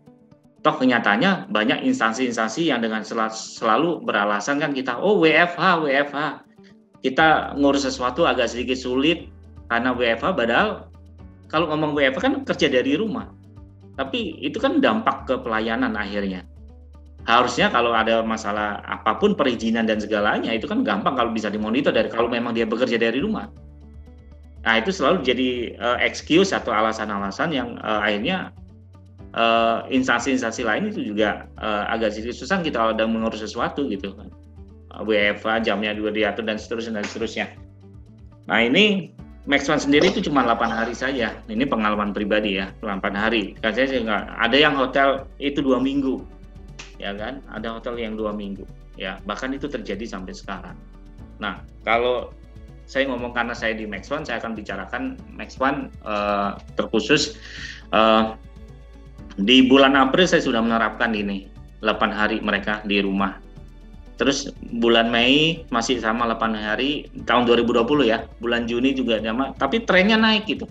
toh kenyataannya banyak instansi-instansi yang dengan selalu beralasan kan kita, oh WFH, kita ngurus sesuatu agak sedikit sulit karena WFH, padahal kalau ngomong WFH kan kerja dari rumah. Tapi itu kan dampak ke pelayanan akhirnya. Harusnya kalau ada masalah apapun perizinan dan segalanya itu kan gampang kalau bisa dimonitor dari kalau memang dia bekerja dari rumah. Nah itu selalu jadi excuse atau alasan-alasan yang akhirnya instansi-instansi lain itu juga agak sedikit susah kita ada mengurus sesuatu gitu kan. WFH jamnya juga diatur dan seterusnya. Nah ini Max One sendiri itu cuma 8 hari saja. Ini pengalaman pribadi ya, 8 hari. Kan saya nggak ada yang hotel itu 2 minggu, ya kan? Ada hotel yang 2 minggu, ya. Bahkan itu terjadi sampai sekarang. Nah, kalau saya ngomong karena saya di Max One, saya akan bicarakan Max One terkhusus di bulan April saya sudah menerapkan ini 8 hari mereka di rumah. Terus bulan Mei masih sama 8 hari, tahun 2020 ya, bulan Juni juga sama, tapi trennya naik gitu.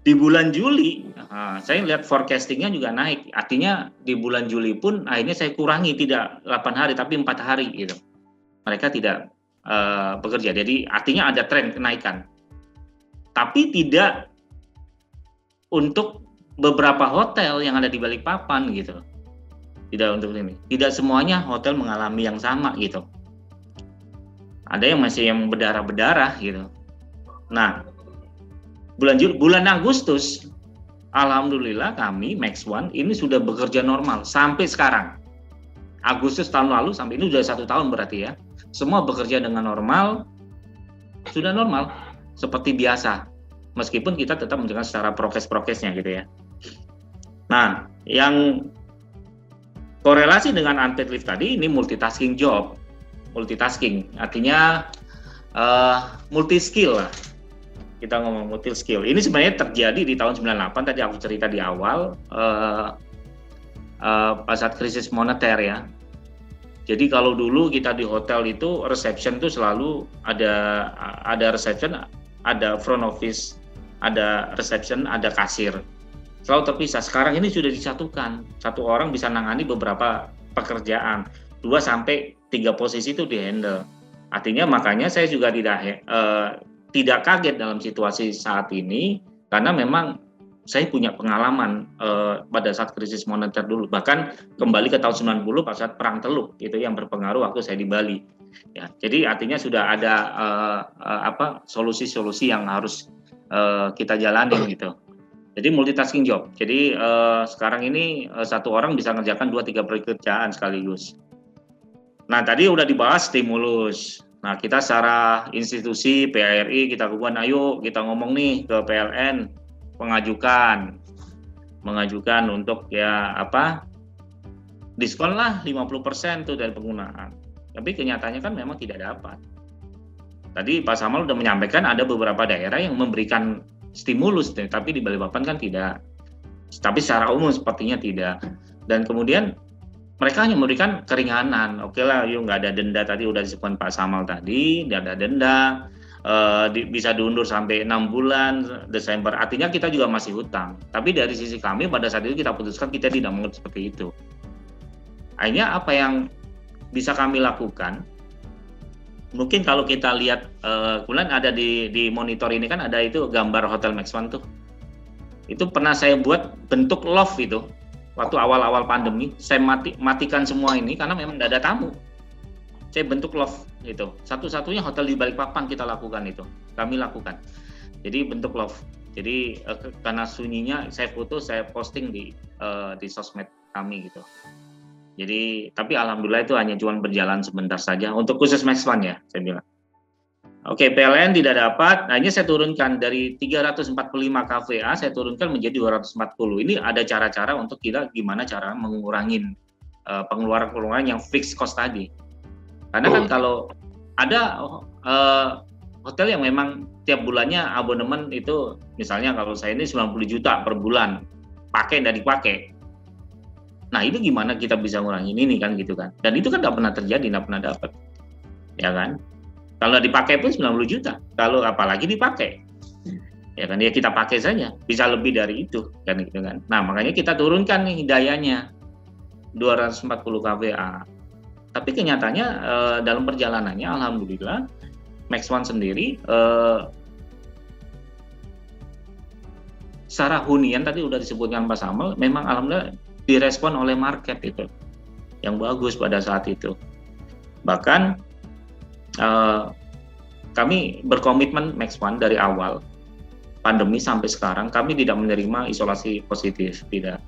Di bulan Juli, saya lihat forecastingnya juga naik, artinya di bulan Juli pun akhirnya saya kurangi tidak 8 hari tapi 4 hari gitu. Mereka tidak bekerja, jadi artinya ada tren kenaikan. Tapi tidak untuk beberapa hotel yang ada di Balikpapan gitu. Tidak untuk ini. Tidak semuanya hotel mengalami yang sama gitu. Ada yang masih yang berdarah-berdarah gitu. Nah, bulan Agustus, alhamdulillah kami Max One ini sudah bekerja normal sampai sekarang. Agustus tahun lalu sampai ini sudah 1 tahun berarti ya. Semua bekerja dengan normal, sudah normal seperti biasa. Meskipun kita tetap menjaga secara prokes-prokesnya gitu ya. Nah, yang korelasi dengan unpaid leave tadi ini multitasking job, multitasking artinya multi skill lah. Kita ngomong multi skill. Ini sebenarnya terjadi di tahun 98 tadi aku cerita di awal pada saat krisis moneter ya. Jadi kalau dulu kita di hotel itu reception itu selalu ada reception, ada front office, ada reception, ada kasir. Selalu terpisah. Sekarang ini sudah disatukan. Satu orang bisa nangani beberapa pekerjaan. 2 sampai 3 posisi itu dihandle. Artinya makanya saya juga tidak kaget dalam situasi saat ini karena memang saya punya pengalaman pada saat krisis moneter dulu. Bahkan kembali ke tahun 90 pada saat perang Teluk itu yang berpengaruh waktu saya di Bali. Ya, jadi artinya sudah ada solusi-solusi yang harus kita jalani gitu. Jadi multitasking job. Jadi sekarang ini satu orang bisa ngerjakan 2-3 pekerjaan sekaligus. Nah tadi udah dibahas stimulus. Nah kita secara institusi PARI kita hubungan, ayo kita ngomong nih ke PLN mengajukan untuk ya diskon lah 50% tuh dari penggunaan. Tapi kenyataannya kan memang tidak dapat. Tadi Pak Samal udah menyampaikan ada beberapa daerah yang memberikan stimulus, tapi di Balikpapan kan tidak. Tapi secara umum sepertinya tidak. Dan kemudian mereka hanya memberikan keringanan. Oke lah, yuk nggak ada denda tadi udah disebutkan Pak Samal tadi, nggak ada denda, bisa diundur sampai 6 bulan Desember. Artinya kita juga masih hutang. Tapi dari sisi kami pada saat itu kita putuskan kita tidak mau seperti itu. Akhirnya apa yang bisa kami lakukan? Mungkin kalau kita lihat, kemudian ada di monitor ini kan ada itu gambar Hotel Max One tuh. Itu pernah saya buat bentuk loft itu. Waktu awal-awal pandemi, saya matikan semua ini karena memang tidak ada tamu. saya bentuk love itu. Satu-satunya hotel di Balikpapan kita lakukan itu. Kami lakukan. Jadi bentuk love. Jadi karena sunyinya saya foto, saya posting di sosmed kami gitu. Jadi tapi alhamdulillah itu hanya cuma berjalan sebentar saja untuk khusus Max One ya, saya bilang. Oke, PLN tidak dapat. Nah, ini saya turunkan dari 345 KVA saya turunkan menjadi 240. Ini ada cara-cara untuk kita gimana cara mengurangi pengeluaran yang fixed cost tadi. Karena kan kalau ada hotel yang memang tiap bulannya abonemen itu misalnya kalau saya ini 90 juta per bulan pakai dan dipakai. Nah itu gimana kita bisa ngurangin ini kan gitu kan. Dan itu kan nggak pernah terjadi, nggak pernah dapat. Ya kan. Kalau dipakai pun 90 juta. Kalau apalagi dipakai. Ya kan, ya kita pakai saja. Bisa lebih dari itu kan gitu kan. Nah makanya kita turunkan nih dayanya 240 kVA. Tapi kenyataannya dalam perjalanannya alhamdulillah Max One sendiri secara hunian tadi udah disebutkan Pak Samuel, memang alhamdulillah direspon oleh market itu yang bagus pada saat itu. Bahkan kami berkomitmen Max One dari awal pandemi sampai sekarang kami tidak menerima isolasi positif, tidak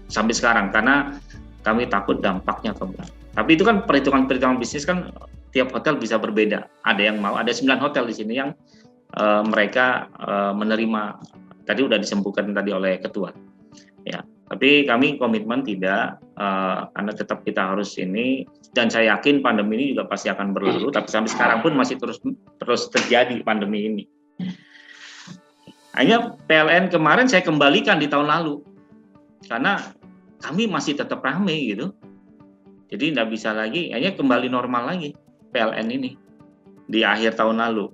sampai sekarang karena kami takut dampaknya ke bank. Tapi itu kan perhitungan bisnis kan tiap hotel bisa berbeda. Ada yang mau, ada 9 hotel di sini yang mereka menerima. Tadi udah disebutkan tadi oleh ketua. Ya, tapi kami komitmen tidak, karena tetap kita harus ini. Dan saya yakin pandemi ini juga pasti akan berlalu. Tapi sampai sekarang pun masih terus terjadi pandemi ini. Hanya PLN kemarin saya kembalikan di tahun lalu, karena kami masih tetap ramai gitu. Jadi nggak bisa lagi, hanya kembali normal lagi PLN ini di akhir tahun lalu.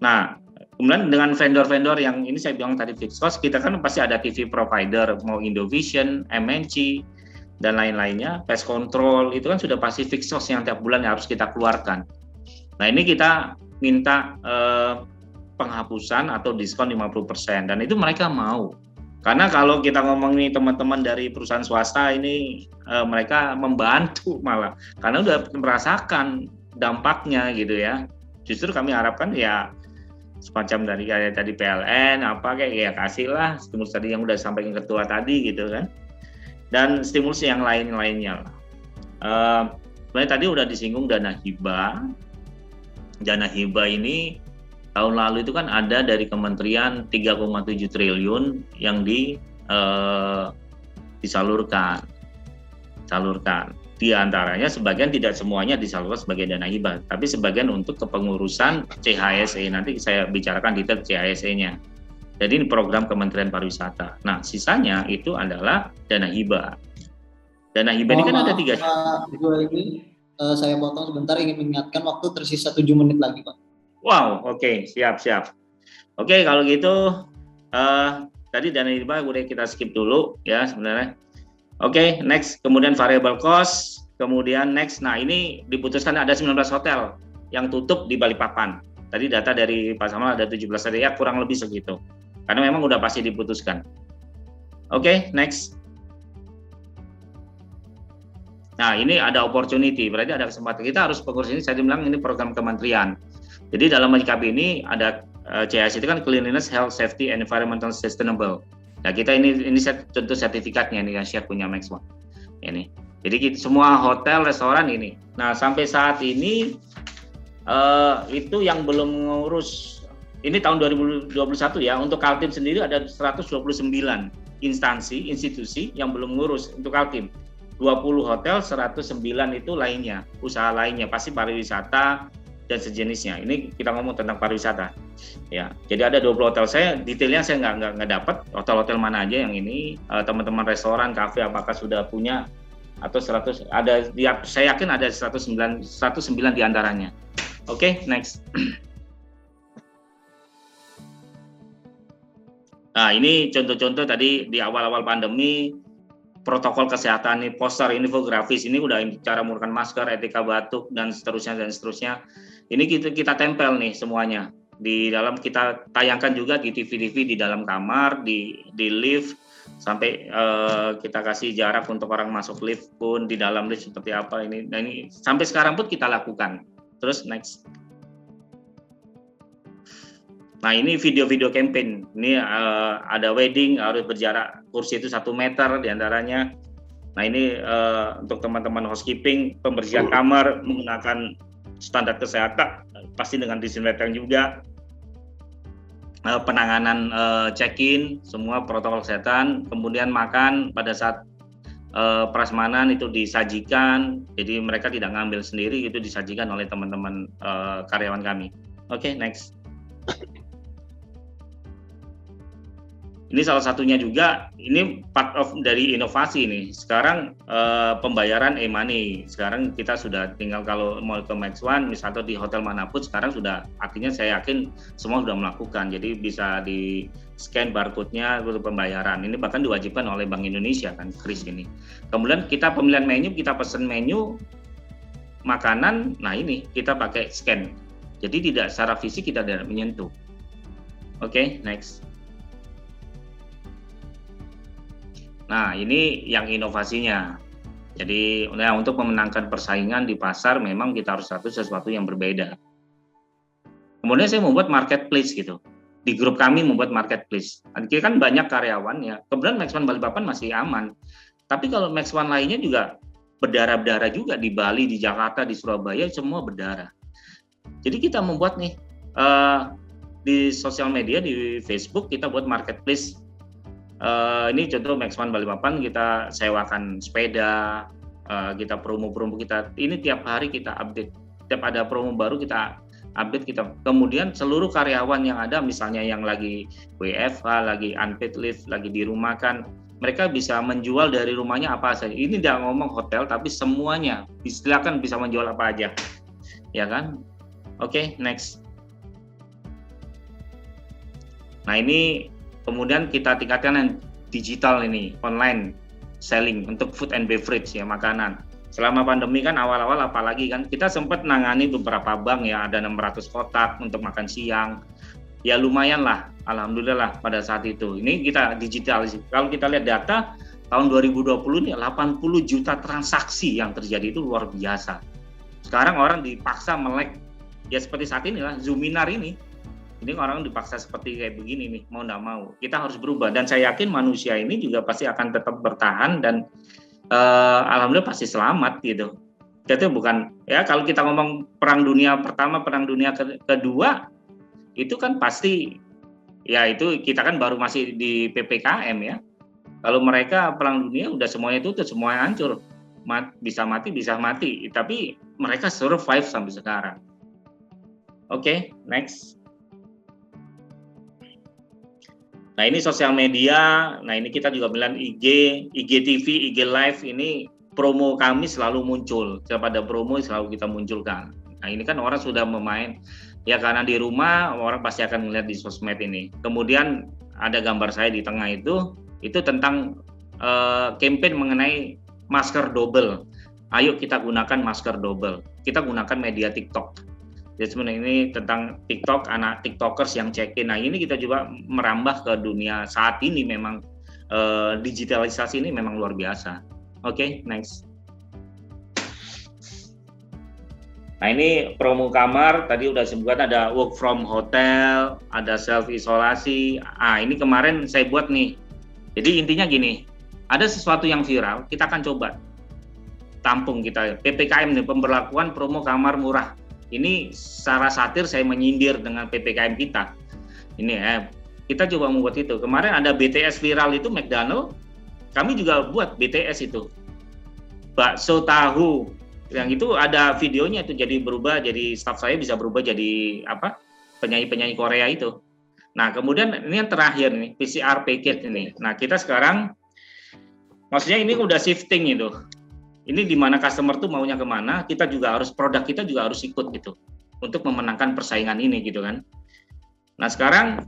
Nah, kemudian dengan vendor-vendor yang ini saya bilang tadi fixed cost, kita kan pasti ada TV provider, mau Indovision, MNC, dan lain-lainnya, pest control, itu kan sudah pasti fixed cost yang tiap bulan harus kita keluarkan. Nah, ini kita minta penghapusan atau diskon 50%, dan itu mereka mau. Karena kalau kita ngomong nih teman-teman dari perusahaan swasta ini mereka membantu malah karena udah merasakan dampaknya gitu ya. Justru kami harapkan ya semacam dari kayak tadi PLN apa kayak ya kasihlah stimulus tadi yang udah sampaikan ketua tadi gitu kan. Dan stimulus yang lain-lainnya. Sebenarnya tadi udah disinggung dana hibah. Dana hibah ini tahun lalu itu kan ada dari kementerian 3,7 triliun yang disalurkan. Di antaranya sebagian, tidak semuanya disalurkan sebagai dana hibah, tapi sebagian untuk kepengurusan CHSE. Nanti saya bicarakan detail CHSE-nya. Jadi ini program Kementerian Pariwisata. Nah, sisanya itu adalah dana hibah. Dana hibah ini kan ada 3. Ini saya potong sebentar, ingin mengingatkan waktu tersisa 7 menit lagi, Pak. Wow, oke, siap. Oke, kalau gitu tadi dana hibah udah kita skip dulu ya sebenarnya. Oke, next, kemudian variable cost, kemudian next. Nah, ini diputuskan ada 19 hotel yang tutup di Balikpapan. Tadi data dari Pak Samuel ada 17 hari ya, kurang lebih segitu. Karena memang udah pasti diputuskan. Oke, next. Nah, ini ada opportunity, berarti ada kesempatan. Kita harus fokus ini, saya bilang ini program kementerian. Jadi dalam menyikapi ini ada CHS itu kan Cleanliness, Health, Safety, and Environmental Sustainable. Nah kita ini contoh sertifikatnya ini yang siap punya Max One. Ini. Jadi semua hotel, restoran ini. Nah sampai saat ini itu yang belum mengurus. Ini tahun 2021 ya. Untuk Kaltim sendiri ada 129 institusi yang belum mengurus untuk Kaltim. 20 hotel, 109 itu lainnya, usaha lainnya, pasti pariwisata dan sejenisnya. Ini kita ngomong tentang pariwisata. Ya, jadi ada 20 hotel. Saya detailnya saya nggak dapat hotel-hotel mana aja yang ini. Teman-teman restoran, kafe apakah sudah punya atau 100 ada? Saya yakin ada 109 di antaranya. Oke, next. Nah, ini contoh-contoh tadi di awal-awal pandemi. Protokol kesehatan ini, poster, infografis ini udah cara menggunakan masker, etika batuk dan seterusnya. Ini kita tempel nih semuanya di dalam, kita tayangkan juga di TV di dalam kamar, di lift, sampai kita kasih jarak untuk orang masuk lift pun, di dalam lift seperti apa ini. Nah ini sampai sekarang pun kita lakukan. Terus next. Nah ini video-video campaign. Ini ada wedding harus berjarak kursi itu 1 meter diantaranya. Nah ini untuk teman-teman housekeeping, pembersihan kamar menggunakan standar kesehatan, pasti dengan disinfektan juga. Penanganan check-in, semua protokol kesehatan, kemudian makan pada saat prasmanan itu disajikan, jadi mereka tidak ngambil sendiri, itu disajikan oleh teman-teman karyawan kami. Oke, next. Ini salah satunya juga, ini part of dari inovasi nih. Sekarang pembayaran e-money. Sekarang kita sudah tinggal kalau mau ke Max One, misalnya di hotel manapun sekarang sudah, artinya saya yakin semua sudah melakukan. Jadi bisa di scan barcode-nya untuk pembayaran. Ini bahkan diwajibkan oleh Bank Indonesia kan, Kris ini. Kemudian kita pemilihan menu, kita pesan menu makanan, nah ini kita pakai scan. Jadi tidak secara fisik kita tidak menyentuh. Oke, next. Nah, ini yang inovasinya. Jadi, untuk memenangkan persaingan di pasar, memang kita harus sesuatu yang berbeda. Kemudian saya membuat marketplace gitu. Di grup kami membuat marketplace. Kita kan banyak karyawan ya. Kemudian Max One Balikpapan masih aman. Tapi kalau Max One lainnya juga berdarah-darah juga di Bali, di Jakarta, di Surabaya, semua berdarah. Jadi kita membuat nih di sosial media, di Facebook kita buat marketplace. Ini contoh Max One Balikpapan, kita sewakan sepeda, kita promo-promo kita. Ini tiap hari kita update. Tiap ada promo baru kita update kita. Kemudian seluruh karyawan yang ada, misalnya yang lagi WFH, lagi unpaid leave, lagi dirumahkan, mereka bisa menjual dari rumahnya apa saja. Ini tidak ngomong hotel, tapi semuanya. Silakan bisa menjual apa aja, ya kan? Oke, next. Nah ini kemudian kita tingkatkan yang digital ini, online selling untuk food and beverage ya, makanan. Selama pandemi kan awal-awal apalagi kan kita sempat nangani beberapa bank ya, ada 600 kotak untuk makan siang. Ya lumayan lah, alhamdulillah pada saat itu. Ini kita digital. Kalau kita lihat data tahun 2020 ini 80 juta transaksi yang terjadi, itu luar biasa. Sekarang orang dipaksa melek ya seperti saat ini lah, Zoominar ini. Ini orang dipaksa seperti kayak begini nih, mau nggak mau. Kita harus berubah, dan saya yakin manusia ini juga pasti akan tetap bertahan, dan alhamdulillah pasti selamat gitu. Jadi bukan, ya kalau kita ngomong perang dunia pertama, perang dunia kedua, itu kan pasti, ya itu kita kan baru masih di PPKM ya. Kalau mereka perang dunia udah semuanya tutup, semuanya hancur. Bisa mati, tapi mereka survive sampai sekarang. Oke, next. Nah ini sosial media, nah ini kita juga bilang IGTV, IG Live, ini promo kami selalu muncul. Setiap ada promo selalu kita munculkan. Nah ini kan orang sudah memain, ya karena di rumah orang pasti akan melihat di sosmed ini. Kemudian ada gambar saya di tengah itu tentang campaign mengenai masker double. Ayo kita gunakan masker double. Kita gunakan media TikTok. Jadi sebenarnya ini tentang TikTok, anak TikTokers yang check-in. Nah ini kita juga merambah ke dunia saat ini, memang digitalisasi ini memang luar biasa. Oke, next. Nah ini promo kamar, tadi udah disebutkan ada work from hotel, ada self isolasi. Ini kemarin saya buat nih. Jadi intinya gini, ada sesuatu yang viral, kita akan coba tampung kita. PPKM nih, pemberlakuan promo kamar murah. Ini secara satir saya menyindir dengan PPKM kita. Ini kita coba membuat itu. Kemarin ada BTS viral itu McDonald, kami juga buat BTS itu. Bakso tahu, yang itu ada videonya itu jadi berubah, jadi staff saya bisa berubah jadi apa? Penyanyi-penyanyi Korea itu. Nah, kemudian ini yang terakhir nih, PCR packet ini. Nah, kita sekarang maksudnya ini udah shifting itu. Ini di mana customer tuh maunya kemana, kita juga harus, produk kita juga harus ikut gitu untuk memenangkan persaingan ini gitu kan. Nah sekarang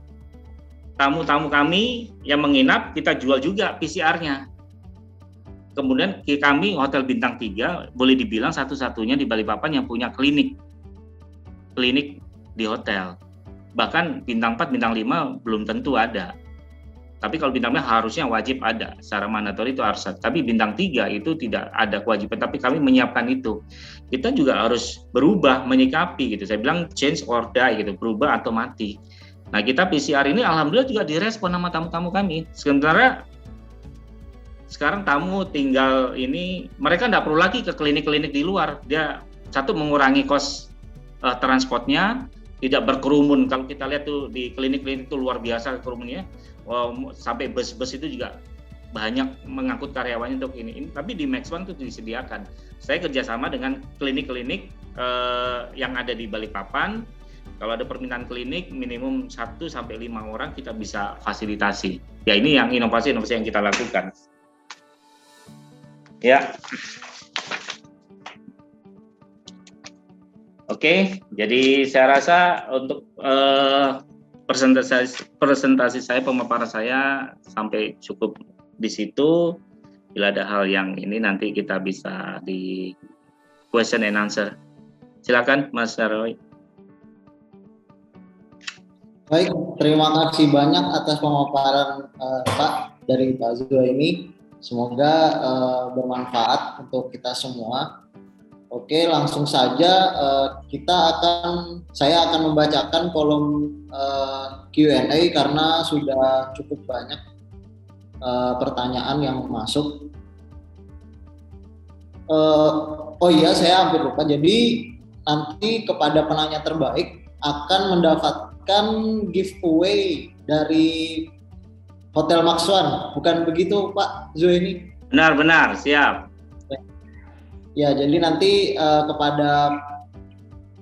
tamu-tamu kami yang menginap kita jual juga PCR-nya. Kemudian kami Hotel Bintang 3 boleh dibilang satu-satunya di Balikpapan yang punya klinik di hotel. Bahkan Bintang 4, Bintang 5 belum tentu ada. Tapi kalau bintang 5 harusnya wajib ada, secara mandatori itu harus ada. Tapi bintang 3 itu tidak ada kewajiban, tapi kami menyiapkan itu. Kita juga harus berubah, menyikapi gitu. Saya bilang change or die gitu, berubah atau mati. Nah, kita PCR ini alhamdulillah juga direspon sama tamu-tamu kami. Sementara sekarang tamu tinggal ini, mereka nggak perlu lagi ke klinik-klinik di luar. Dia satu mengurangi kos transportnya, tidak berkerumun. Kalau kita lihat tuh di klinik-klinik itu luar biasa kerumunnya. Sampai bus-bus itu juga banyak mengangkut karyawannya untuk ini. Tapi di Max One itu disediakan. Saya kerjasama dengan klinik-klinik yang ada di Balikpapan. Kalau ada permintaan klinik minimum 1-5 orang kita bisa fasilitasi. Ya ini yang inovasi-inovasi yang kita lakukan. Ya. Oke, jadi saya rasa untuk presentasi saya, pemaparan saya sampai cukup di situ. Bila ada hal yang ini nanti kita bisa di question and answer. Silakan Mas Roy. Baik, terima kasih banyak atas pemaparan Pak dari Pak Zua ini. Semoga bermanfaat untuk kita semua. Oke, langsung saja saya akan membacakan kolom Q&A karena sudah cukup banyak pertanyaan yang masuk. Oh iya, saya hampir lupa. Jadi nanti kepada penanya terbaik akan mendapatkan giveaway dari Hotel Max One. Bukan begitu Pak Zueni? Benar, siap. Ya, jadi nanti kepada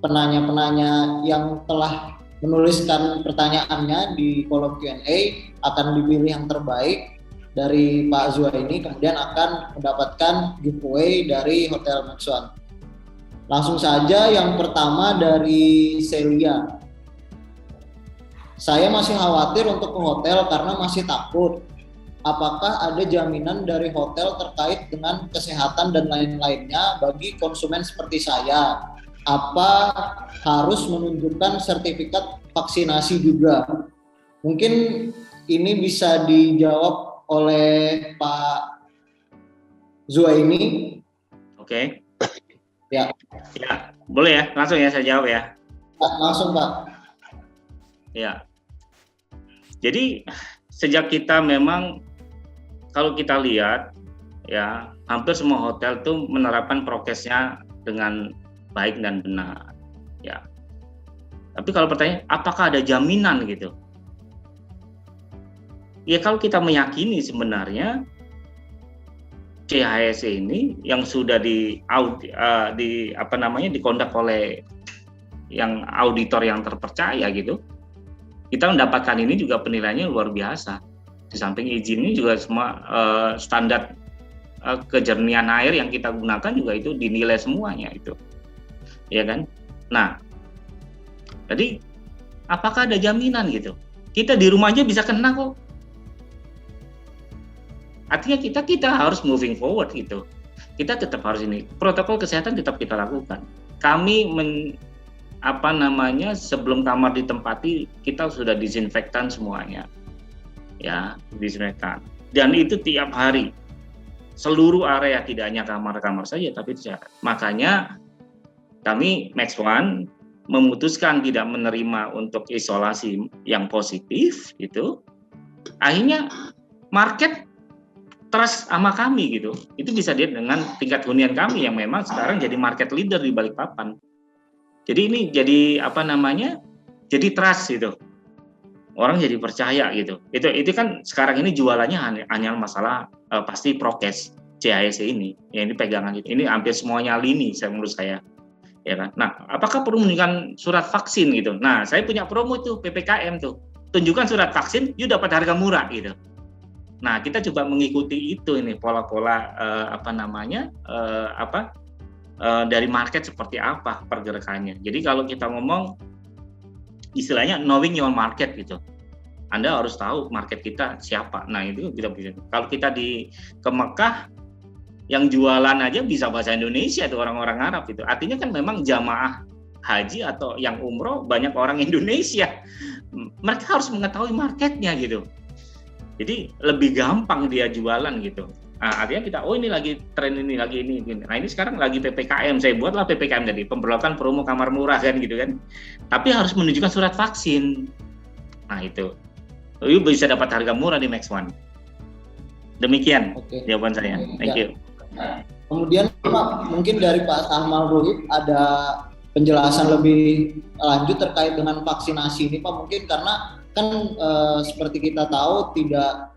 penanya-penanya yang telah menuliskan pertanyaannya di kolom Q&A akan dipilih yang terbaik dari Pak Zua ini, kemudian akan mendapatkan giveaway dari Hotel Max One. Langsung saja yang pertama dari Celia. Saya masih khawatir untuk ke hotel karena masih takut. Apakah ada jaminan dari hotel terkait dengan kesehatan dan lain-lainnya bagi konsumen seperti saya? Apa harus menunjukkan sertifikat vaksinasi juga? Mungkin ini bisa dijawab oleh Pak Zuaini. Oke. Ya. Ya, boleh ya? Langsung ya saya jawab ya. Langsung Pak. Ya. Jadi sejak kita memang kalau kita lihat ya hampir semua hotel tuh menerapkan prokesnya dengan baik dan benar ya. Tapi kalau pertanyaan apakah ada jaminan gitu? Ya kalau kita meyakini sebenarnya CHSE ini yang sudah dikondak oleh yang auditor yang terpercaya gitu, kita mendapatkan ini juga penilaiannya luar biasa. Di samping izinnya juga semua standar kejernihan air yang kita gunakan juga itu dinilai semuanya itu, ya kan? Nah, jadi apakah ada jaminan gitu? Kita di rumah aja bisa kena kok. Artinya kita harus moving forward gitu. Kita tetap harus ini protokol kesehatan tetap kita lakukan. Kami sebelum kamar ditempati kita sudah disinfektan semuanya. Ya, disinfektan. Dan itu tiap hari. Seluruh area, tidak hanya kamar-kamar saja, tapi makanya kami Max One memutuskan tidak menerima untuk isolasi yang positif gitu. Akhirnya market trust sama kami gitu. Itu bisa dilihat dengan tingkat hunian kami yang memang sekarang jadi market leader di Balikpapan. Jadi ini jadi jadi trust gitu. Orang jadi percaya gitu. Itu kan sekarang ini jualannya hanya masalah pasti prokes CHSE ini. Ya ini pegangan itu. Ini hampir semuanya lini menurut saya. Ya kan. Nah, apakah perlu menunjukkan surat vaksin gitu? Nah, saya punya promo tuh PPKM tuh. Tunjukkan surat vaksin, you dapat harga murah gitu. Nah, kita coba mengikuti itu ini pola-pola dari market seperti apa pergerakannya. Jadi kalau kita ngomong istilahnya knowing your market gitu. Anda harus tahu market kita siapa. Nah, itu kita bisa. Kalau kita ke Mekah yang jualan aja bisa bahasa Indonesia tuh orang-orang Arab itu. Artinya kan memang jamaah haji atau yang umroh banyak orang Indonesia. Mereka harus mengetahui marketnya gitu. Jadi lebih gampang dia jualan gitu. Nah, artinya kita, ini lagi tren ini, lagi ini. Nah ini sekarang lagi PPKM, saya buatlah PPKM tadi, pemberlakuan promo kamar murah kan gitu kan. Tapi harus menunjukkan surat vaksin. Nah itu bisa dapat harga murah di Max One. Demikian jawaban saya. Thank you. Kemudian Pak, mungkin dari Pak Ahmad Rohib ada penjelasan lebih lanjut terkait dengan vaksinasi ini Pak, mungkin karena kan seperti kita tahu tidak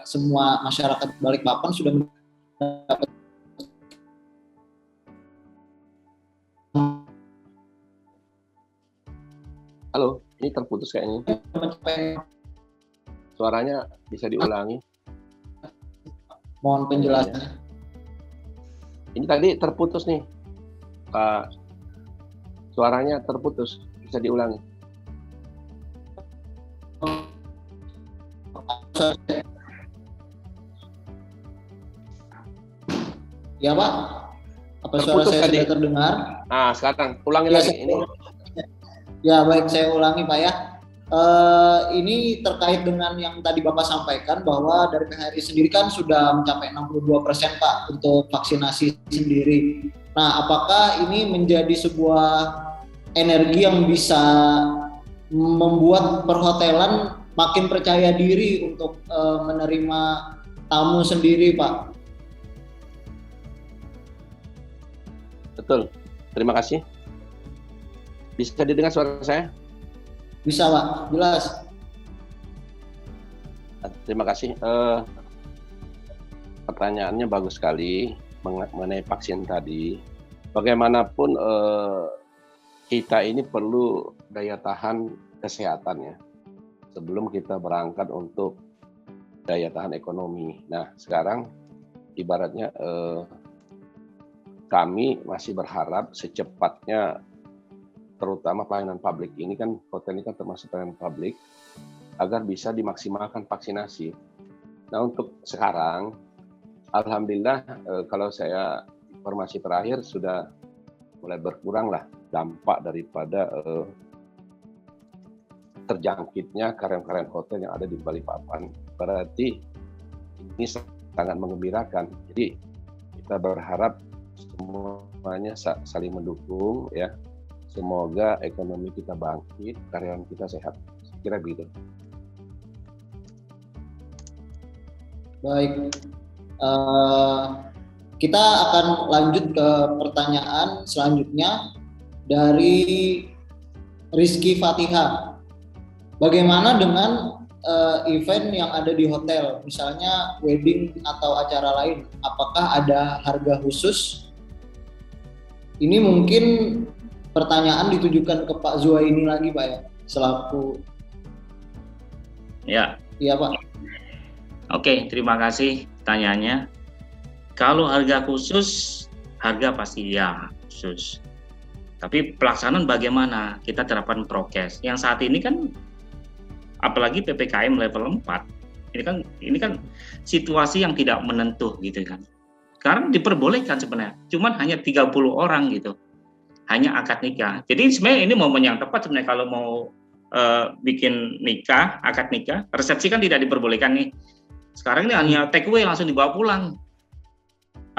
semua masyarakat Balikpapan sudah mendapat. Halo, ini terputus kayaknya. Suaranya bisa diulangi. Mohon penjelasannya. Ini tadi terputus nih, Pak. Suaranya terputus, bisa diulangi. Ya Pak, apa suara saya sudah terdengar? Nah sekarang ulangi lagi ini. Ya baik, saya ulangi Pak ya. Ini terkait dengan yang tadi Bapak sampaikan bahwa dari PHRI sendiri kan sudah mencapai 62% Pak untuk vaksinasi sendiri. Nah, apakah ini menjadi sebuah energi yang bisa membuat perhotelan makin percaya diri untuk menerima tamu sendiri Pak? Betul, terima kasih. Bisa didengar suara saya? Bisa Pak, jelas. Terima kasih. Pertanyaannya bagus sekali mengenai vaksin tadi. Bagaimanapun kita ini perlu daya tahan kesehatan ya. Sebelum kita berangkat untuk daya tahan ekonomi. Nah sekarang ibaratnya kami masih berharap secepatnya, terutama pelayanan publik ini kan, hotel ini kan termasuk pelayanan publik, agar bisa dimaksimalkan vaksinasi. Nah untuk sekarang, alhamdulillah kalau saya informasi terakhir sudah mulai berkurang lah dampak daripada terjangkitnya karyawan-karyawan hotel yang ada di Balikpapan. Berarti ini sangat menggembirakan. Jadi kita berharap semuanya saling mendukung ya. Semoga ekonomi kita bangkit, karyawan kita sehat. Kira begitu. Baik, kita akan lanjut ke pertanyaan selanjutnya dari Rizky Fatihah. Bagaimana dengan event yang ada di hotel, misalnya wedding atau acara lain? Apakah ada harga khusus? Ini mungkin pertanyaan ditujukan ke Pak Zuhaini lagi Pak ya, selaku. Ya. Iya Pak. Oke, terima kasih pertanyaannya. Kalau harga khusus, harga pasti ya khusus. Tapi pelaksanaan bagaimana? Kita terapkan prokes. Yang saat ini kan, apalagi PPKM level 4, ini kan situasi yang tidak menentu gitu kan. Sekarang diperbolehkan sebenarnya, cuman hanya 30 orang gitu, hanya akad nikah. Jadi sebenarnya ini momen yang tepat sebenarnya kalau mau bikin nikah, akad nikah, resepsi kan tidak diperbolehkan nih. Sekarang ini hanya take away, langsung dibawa pulang,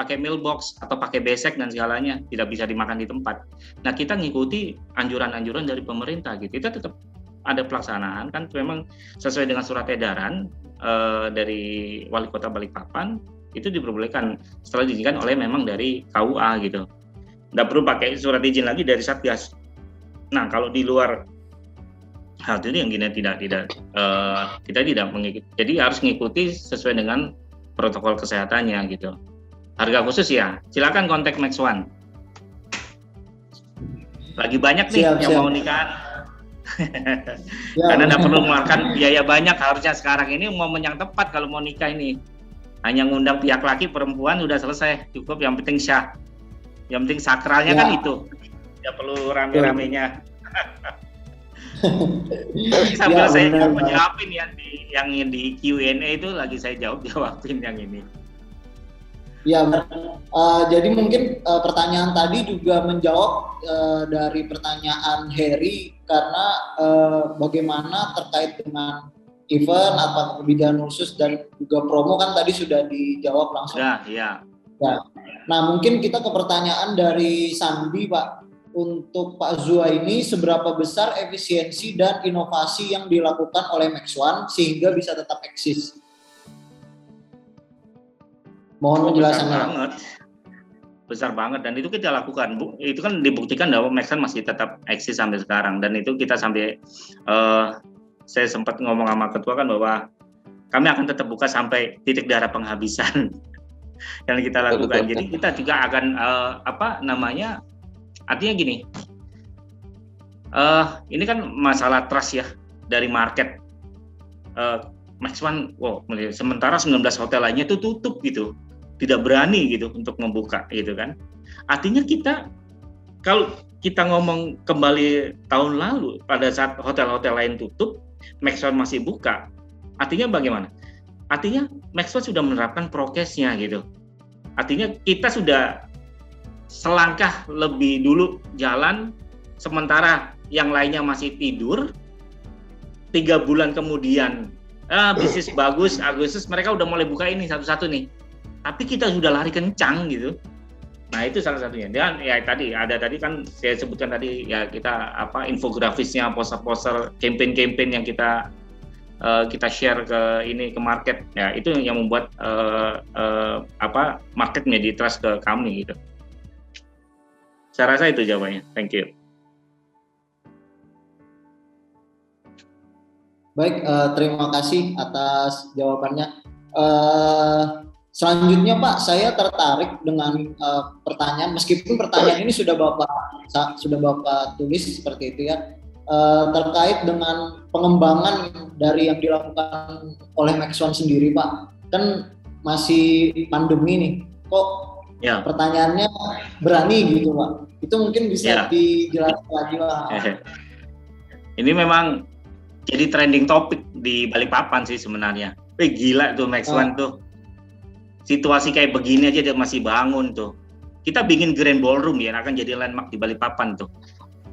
pakai mailbox atau pakai besek dan segalanya, tidak bisa dimakan di tempat. Nah kita ngikuti anjuran-anjuran dari pemerintah gitu, kita tetap ada pelaksanaan kan, memang sesuai dengan surat edaran dari Wali Kota Balikpapan, itu diperbolehkan setelah diizinkan oleh memang dari KUA gitu. Nggak perlu pakai surat izin lagi dari Satgas. Nah kalau di luar hal itu yang kita tidak mengikuti. Jadi harus mengikuti sesuai dengan protokol kesehatannya gitu. Harga khusus ya, silakan kontak Max One. Lagi banyak nih yang mau nikah. Karena tidak perlu mengeluarkan biaya banyak, harusnya sekarang ini momen yang tepat kalau mau nikah ini. Hanya ngundang pihak laki perempuan udah selesai, cukup yang penting syah. Yang penting sakralnya kan itu. Tidak perlu rame-ramenya. Sambil saya menjawabin yang di Q&A itu lagi saya jawabin yang ini. Ya, jadi mungkin pertanyaan tadi juga menjawab dari pertanyaan Harry, karena bagaimana terkait dengan event, apa kebijakan khusus, dan juga promo kan tadi sudah dijawab langsung. Ya. Nah, mungkin kita ke pertanyaan dari Sandi, Pak. Untuk Pak Zua ini, seberapa besar efisiensi dan inovasi yang dilakukan oleh Max One sehingga bisa tetap eksis? Mohon penjelasannya. Besar banget, dan itu kita lakukan. Itu kan dibuktikan bahwa Max One masih tetap eksis sampai sekarang, dan itu kita sampai saya sempat ngomong sama ketua kan bahwa kami akan tetap buka sampai titik darah penghabisan yang kita lakukan. Jadi kita juga akan artinya gini, ini kan masalah trust ya dari market. Max One, sementara 19 hotel lainnya itu tutup gitu, tidak berani gitu untuk membuka gitu kan. Artinya kalau kita ngomong kembali tahun lalu pada saat hotel-hotel lain tutup, Max One masih buka. Artinya bagaimana? Artinya Max One sudah menerapkan prokesnya gitu. Artinya kita sudah selangkah lebih dulu jalan, sementara yang lainnya masih tidur. 3 bulan kemudian bisnis bagus, Agustus mereka udah mulai buka ini satu-satu nih. Tapi kita sudah lari kencang gitu. Nah, itu salah satunya. Dan ya tadi kan saya sebutkan tadi ya, kita infografisnya, poster-poster, campaign-campaign yang kita share ke market ya, itu yang membuat market menjadi trust ke kami gitu. Saya rasa itu jawabannya. Thank you. Baik, terima kasih atas jawabannya. Selanjutnya Pak, saya tertarik dengan pertanyaan, meskipun pertanyaan ini sudah Bapak tulis seperti itu ya, terkait dengan pengembangan dari yang dilakukan oleh Max One sendiri Pak. Kan masih pandemi nih, kok ya, pertanyaannya berani gitu Pak. Itu mungkin bisa dijelaskan lagi Pak. Ini memang jadi trending topik di Balikpapan sih sebenarnya. Gila tuh Max One tuh. Situasi kayak begini aja dia masih bangun tuh. Kita bikin grand ballroom ya, akan jadi landmark di Balikpapan tuh.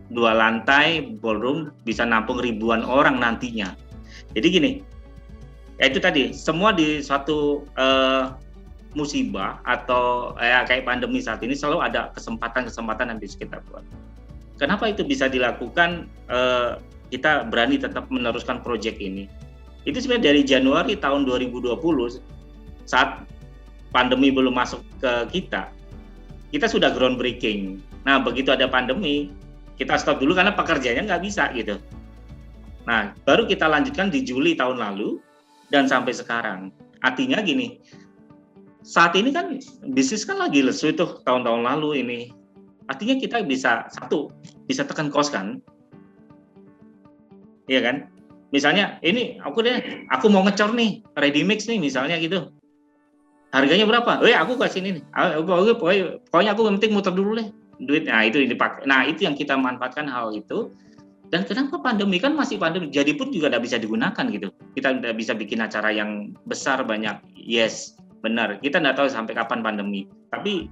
2 lantai ballroom bisa nampung ribuan orang nantinya. Jadi gini, ya itu tadi, semua di suatu musibah atau kayak pandemi saat ini selalu ada kesempatan-kesempatan yang bisa kita buat. Kenapa itu bisa dilakukan? Kita berani tetap meneruskan proyek ini. Itu sebenarnya dari Januari tahun 2020 saat pandemi belum masuk ke kita sudah groundbreaking. Nah, begitu ada pandemi, kita stop dulu karena pekerjaannya nggak bisa gitu. Nah, baru kita lanjutkan di Juli tahun lalu dan sampai sekarang. Artinya gini, saat ini kan bisnis kan lagi lesu tuh tahun-tahun lalu ini. Artinya kita bisa tekan cost kan, iya kan? Misalnya ini aku mau ngecor nih ready mix nih misalnya gitu. Harganya berapa? Aku kasih ini nih. Pokoknya aku yang penting muter dulu deh duit. Nah, itu dipakai. Nah, itu yang kita manfaatkan hal itu. Dan kenapa pandemi kan masih pandemi, jadi pun juga tidak bisa digunakan gitu. Kita tidak bisa bikin acara yang besar banyak. Yes, benar. Kita tidak tahu sampai kapan pandemi. Tapi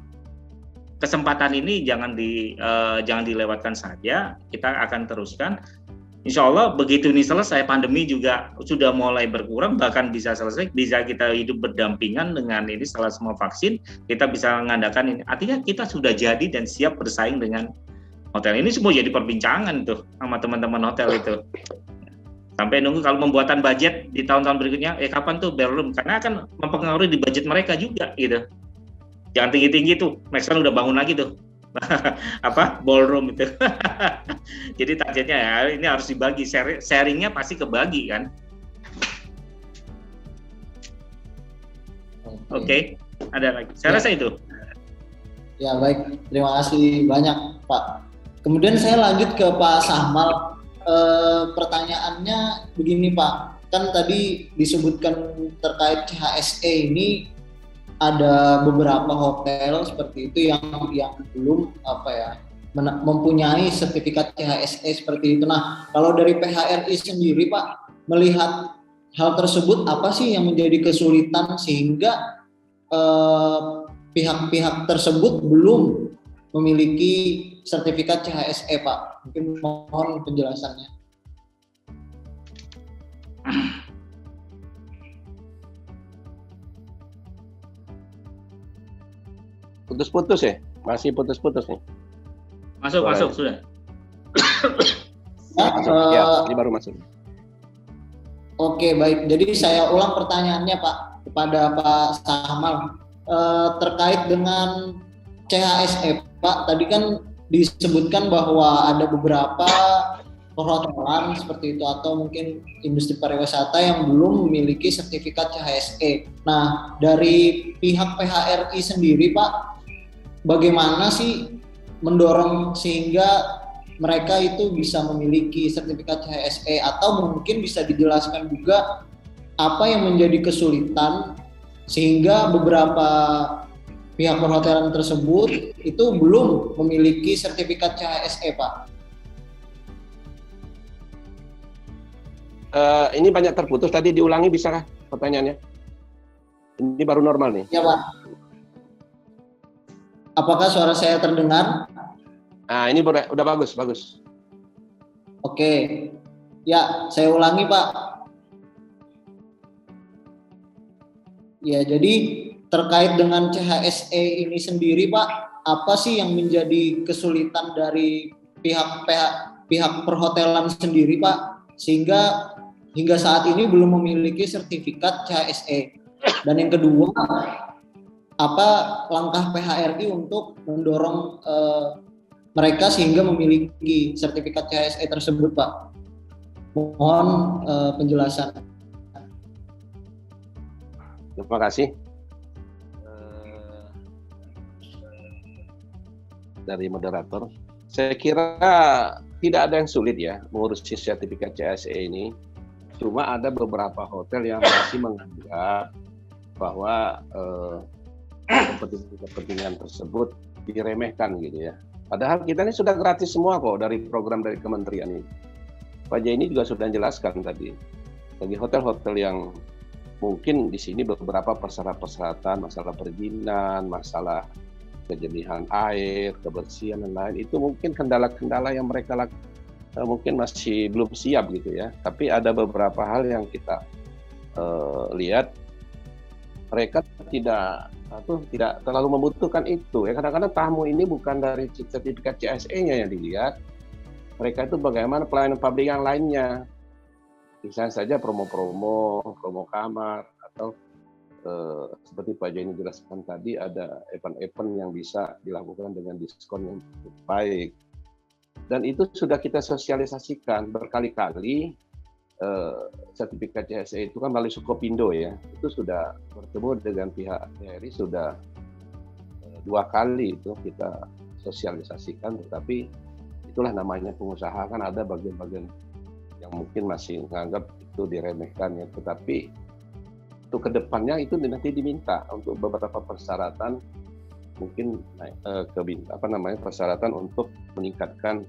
kesempatan ini jangan dilewatkan saja. Kita akan teruskan. Insya Allah begitu ini selesai, pandemi juga sudah mulai berkurang, bahkan bisa selesai, bisa kita hidup berdampingan dengan ini setelah semua vaksin, kita bisa mengandalkan ini. Artinya kita sudah jadi dan siap bersaing dengan hotel. Ini semua jadi perbincangan tuh sama teman-teman hotel itu. Sampai nunggu kalau pembuatan budget di tahun-tahun berikutnya, kapan tuh ballroom? Karena akan mempengaruhi di budget mereka juga gitu. Jangan tinggi-tinggi tuh, Max One udah bangun lagi tuh. Ballroom itu. Jadi targetnya ya ini harus dibagi, sharingnya pasti kebagi kan. Oke. Ada lagi. Saya rasa itu. Ya baik, terima kasih banyak Pak. Kemudian saya lanjut ke Pak Sahmal. Pertanyaannya begini Pak, kan tadi disebutkan terkait CHSE ini. Ada beberapa hotel seperti itu yang belum mempunyai sertifikat CHSE seperti itu. Nah, kalau dari PHRI sendiri Pak melihat hal tersebut, apa sih yang menjadi kesulitan sehingga pihak-pihak tersebut belum memiliki sertifikat CHSE Pak? Mungkin mohon penjelasannya. Putus-putus ya? Masih putus-putus nih. Masuk sudah. Ini baru masuk. Oke, baik. Jadi saya ulang pertanyaannya Pak kepada Pak Samal terkait dengan CHSE Pak. Tadi kan disebutkan bahwa ada beberapa perhotelan seperti itu atau mungkin industri pariwisata yang belum memiliki sertifikat CHSE. Nah, dari pihak PHRI sendiri Pak, bagaimana sih mendorong sehingga mereka itu bisa memiliki sertifikat CHSE, atau mungkin bisa dijelaskan juga apa yang menjadi kesulitan sehingga beberapa pihak perhotelan tersebut itu belum memiliki sertifikat CHSE Pak? Ini banyak terputus tadi, diulangi bisakah pertanyaannya? Ini baru normal nih. Ya Pak. Apakah suara saya terdengar? Nah, ini udah bagus. Oke. Ya, saya ulangi Pak. Ya, jadi terkait dengan CHSE ini sendiri Pak, apa sih yang menjadi kesulitan dari pihak perhotelan sendiri Pak, sehingga hingga saat ini belum memiliki sertifikat CHSE? Dan yang kedua, apa langkah PHRI untuk mendorong mereka sehingga memiliki sertifikat CHSE tersebut Pak? Mohon penjelasan. Terima kasih. Dari moderator, saya kira tidak ada yang sulit ya mengurusi sertifikat CHSE ini. Cuma ada beberapa hotel yang masih menganggap bahwa kepentingan tersebut diremehkan gitu ya. Padahal kita ini sudah gratis semua kok dari program dari kementerian ini. Pak Jaini juga sudah jelaskan tadi. Bagi hotel-hotel yang mungkin di sini beberapa persyaratan, masalah perizinan, masalah kejernihan air, kebersihan dan lain, itu mungkin kendala-kendala yang mereka mungkin masih belum siap gitu ya. Tapi ada beberapa hal yang kita lihat mereka tidak terlalu membutuhkan itu ya. Kadang-kadang tamu ini bukan dari sertifikat CHSE-nya yang dilihat, mereka itu bagaimana pelayanan publik yang lainnya, misalnya saja promo kamar, atau seperti Pak Jaini jelaskan tadi, ada event-event yang bisa dilakukan dengan diskon yang cukup baik. Dan itu sudah kita sosialisasikan berkali-kali. Sertifikat CHSE itu kan melalui Sukopindo ya, itu sudah bertemu dengan pihak PHRI sudah 2 kali itu kita sosialisasikan. Tetapi itulah namanya pengusaha, kan ada bagian-bagian yang mungkin masih menganggap itu diremehkan ya. Tetapi untuk kedepannya itu nanti diminta untuk beberapa persyaratan, mungkin persyaratan untuk meningkatkan